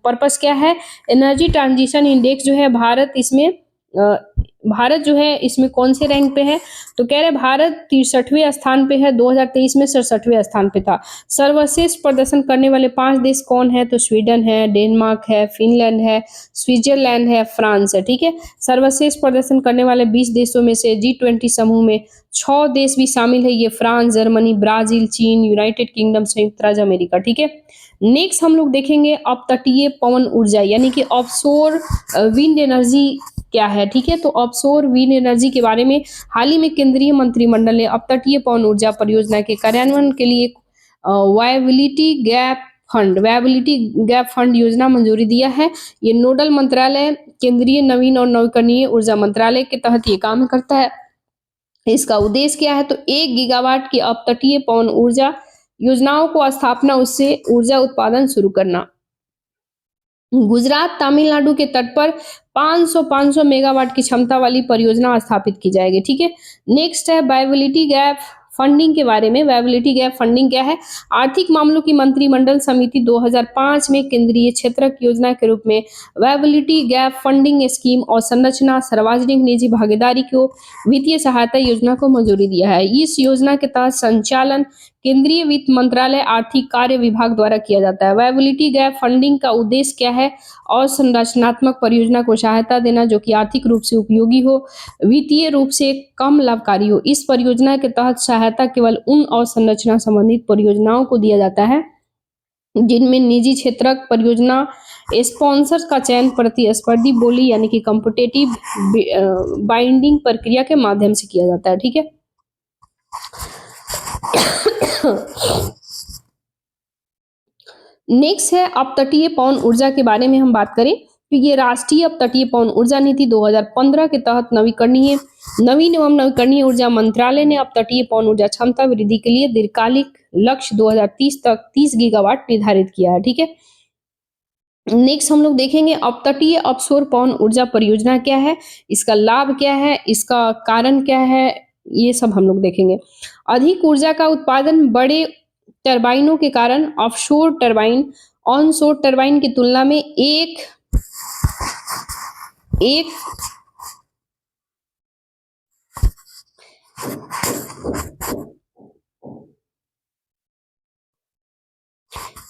पर्पस क्या है। एनर्जी ट्रांजिशन इंडेक्स जो है भारत जो है इसमें कौन से रैंक पे है, तो कह रहे भारत 63वें स्थान पे है। 2023 में 67वें स्थान पे था। सर्वश्रेष्ठ प्रदर्शन करने वाले 5 देश कौन है, तो स्वीडन है, डेनमार्क है, फिनलैंड है, स्विट्जरलैंड है, फ्रांस है, ठीक है। सर्वश्रेष्ठ प्रदर्शन करने वाले 20 देशों में से G20 समूह में 6 देश भी शामिल है। ये फ्रांस, जर्मनी, ब्राजील, चीन, यूनाइटेड किंगडम, संयुक्त राज्य अमेरिका, ठीक है। नेक्स्ट हम लोग देखेंगे अपतटीय पवन ऊर्जा यानी कि ऑफशोर विंड एनर्जी क्या है, ठीक है। तो ऑफशोर विंड एनर्जी के बारे में हाल ही में केंद्रीय मंत्रिमंडल ने अपतटीय पवन ऊर्जा परियोजना के कार्यान्वयन के लिए वायबिलिटी गैप फंड योजना मंजूरी दिया है। ये नोडल मंत्रालय केंद्रीय नवीन और नवीकरणीय ऊर्जा मंत्रालय के तहत ये काम करता है। इसका उद्देश्य क्या है, तो 1 गीगावाट की अपतटीय पवन ऊर्जा योजनाओं को स्थापना, उससे ऊर्जा उत्पादन शुरू करना। गुजरात तमिलनाडु के तट पर 500 मेगावाट की क्षमता वाली परियोजना स्थापित की जाएगी, ठीक है। नेक्स्ट है वायबिलिटी गैप फंडिंग के बारे में। वायबिलिटी गैप फंडिंग क्या है, आर्थिक मामलों की मंत्रिमंडल समिति 2005 में केंद्रीय क्षेत्रक योजना के रूप में वायबिलिटी गैप फंडिंग स्कीम और संरचना सार्वजनिक निजी भागीदारी को वित्तीय सहायता योजना को मंजूरी दिया है। इस योजना के तहत संचालन केंद्रीय वित्त मंत्रालय आर्थिक कार्य विभाग द्वारा किया जाता है। वायबिलिटी गैप फंडिंग का उद्देश्य क्या है, और संरचनात्मक परियोजना को सहायता देना जो कि आर्थिक रूप से उपयोगी हो, वित्तीय रूप से कम लाभकारी हो। इस परियोजना के तहत सहायता केवल उन अवसंरचना संबंधित परियोजनाओं को दिया जाता है जिनमें निजी क्षेत्रक परियोजना स्पॉन्सर का चयन प्रतिस्पर्धी बोली यानी कि कॉम्पिटिटिव बाइंडिंग प्रक्रिया के माध्यम से किया जाता है, ठीक है। नेक्स्ट है अपतटीय पवन ऊर्जा के बारे में हम बात करें तो ये राष्ट्रीय अपतटीय पवन ऊर्जा नीति 2015 के तहत नवीन एवं नवीकरणीय ऊर्जा मंत्रालय ने अपतटीय पवन ऊर्जा क्षमता वृद्धि के लिए दीर्घकालिक लक्ष्य 2030 तक 30 गीगावाट निर्धारित किया है, ठीक है। नेक्स्ट हम लोग देखेंगे अपतटीय ऑफशोर पवन ऊर्जा परियोजना क्या है, इसका लाभ क्या है, इसका कारण क्या है, ये सब हम लोग देखेंगे। अधिक ऊर्जा का उत्पादन बड़े टरबाइनों के कारण ऑफशोर टरबाइन ऑनशोर टरबाइन की तुलना में एक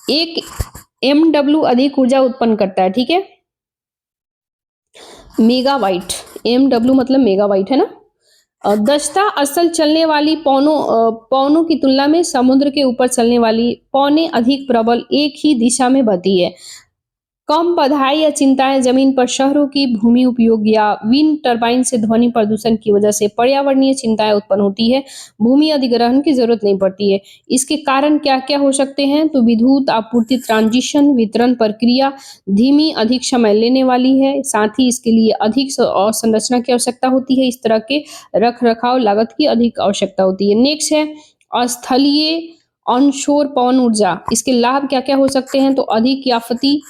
एक MW अधिक ऊर्जा उत्पन्न करता है, ठीक है। मेगावाट, MW मतलब मेगावाट है ना। दक्षता असल चलने वाली पवनों की तुलना में समुद्र के ऊपर चलने वाली पवनें अधिक प्रबल एक ही दिशा में बहती है। कम बाधाएं या चिंताएं जमीन पर शहरों की भूमि उपयोग या विंड टरबाइन से ध्वनि प्रदूषण की वजह से पर्यावरणीय चिंताएं उत्पन्न होती है। भूमि अधिग्रहण की जरूरत नहीं पड़ती है। इसके कारण क्या क्या हो सकते हैं, तो विद्युत आपूर्ति ट्रांजिशन वितरण प्रक्रिया धीमी अधिक समय लेने वाली है। साथ ही इसके लिए अधिक संरचना की आवश्यकता होती है। इस तरह के रख रखाव लागत की अधिक आवश्यकता होती है। नेक्स्ट है स्थलीय ऑनशोर पवन ऊर्जा। इसके लाभ क्या क्या हो सकते हैं, तो अधिक कियाफती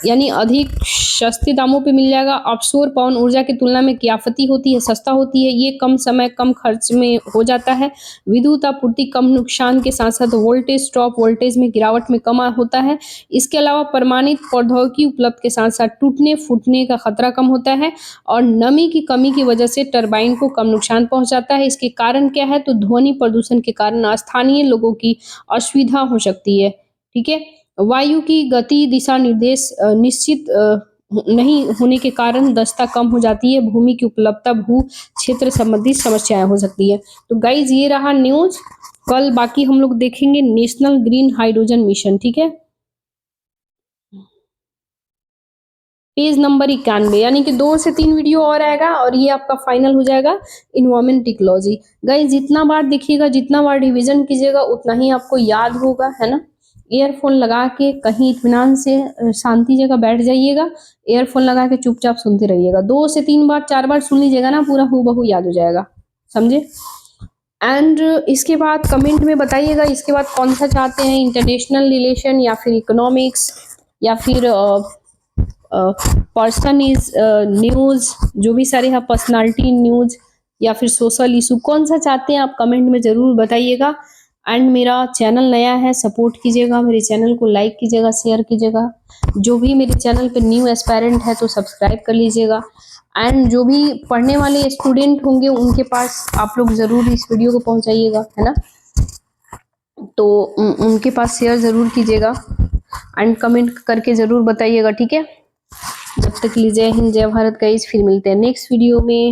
यानी अधिक सस्ते दामों पे मिल जाएगा। ऑफशोर पवन ऊर्जा की तुलना में कियाफती होती है, सस्ता होती है। ये कम समय कम खर्च में हो जाता है। विद्युत आपूर्ति कम नुकसान के साथ साथ वोल्टेज ड्रॉप वोल्टेज में गिरावट में कम होता है। इसके अलावा प्रमाणित प्रौद्योगिकी उपलब्ध के साथ साथ टूटने फूटने का खतरा कम होता है और नमी की कमी की वजह से टरबाइन को कम नुकसान पहुंचाता है। इसके कारण क्या है, तो ध्वनि प्रदूषण के कारण स्थानीय लोगों की असुविधा हो सकती है, ठीक है। वायु की गति दिशा निर्देश निश्चित नहीं होने के कारण दक्षता कम हो जाती है। भूमि की उपलब्धता भू क्षेत्र संबंधी समस्याएं हो सकती है। तो गाइज ये रहा न्यूज। कल बाकी हम लोग देखेंगे नेशनल ग्रीन हाइड्रोजन मिशन, ठीक है। पेज नंबर 91, यानी कि 2 से 3 वीडियो और आएगा और ये आपका फाइनल हो जाएगा इन्वायरमेंट इकोलॉजी। गाइज जितना बार देखिएगा जितना बार रिवीजन कीजिएगा उतना ही आपको याद होगा, है ना। ईयरफोन लगा के कहीं इत्मीनान से शांति जगह बैठ जाइएगा, ईयरफोन लगा के चुपचाप सुनते रहिएगा। 2 से 3 बार 4 बार सुन लीजिएगा ना, पूरा हूबहू याद हो जाएगा, समझे। एंड इसके बाद कमेंट में बताइएगा इसके बाद कौन सा चाहते हैं, इंटरनेशनल रिलेशन या फिर इकोनॉमिक्स या फिर पर्सन इज न्यूज, जो भी सारे हैं पर्सनालिटी न्यूज या फिर सोशल इशू, कौन सा चाहते हैं आप कमेंट में जरूर बताइएगा। एंड मेरा चैनल नया है, सपोर्ट कीजिएगा, मेरे चैनल को लाइक कीजिएगा, शेयर कीजिएगा। जो भी मेरे चैनल पे न्यू एस्पायरेंट है तो सब्सक्राइब कर लीजिएगा। एंड जो भी पढ़ने वाले स्टूडेंट होंगे उनके पास आप लोग जरूर इस वीडियो को पहुंचाइएगा, है ना। तो उनके पास शेयर जरूर कीजिएगा एंड कमेंट करके जरूर बताइएगा, ठीक है। जब तक के लिए जय हिंद जय भारत गाइस, फिर मिलते हैं नेक्स्ट वीडियो में।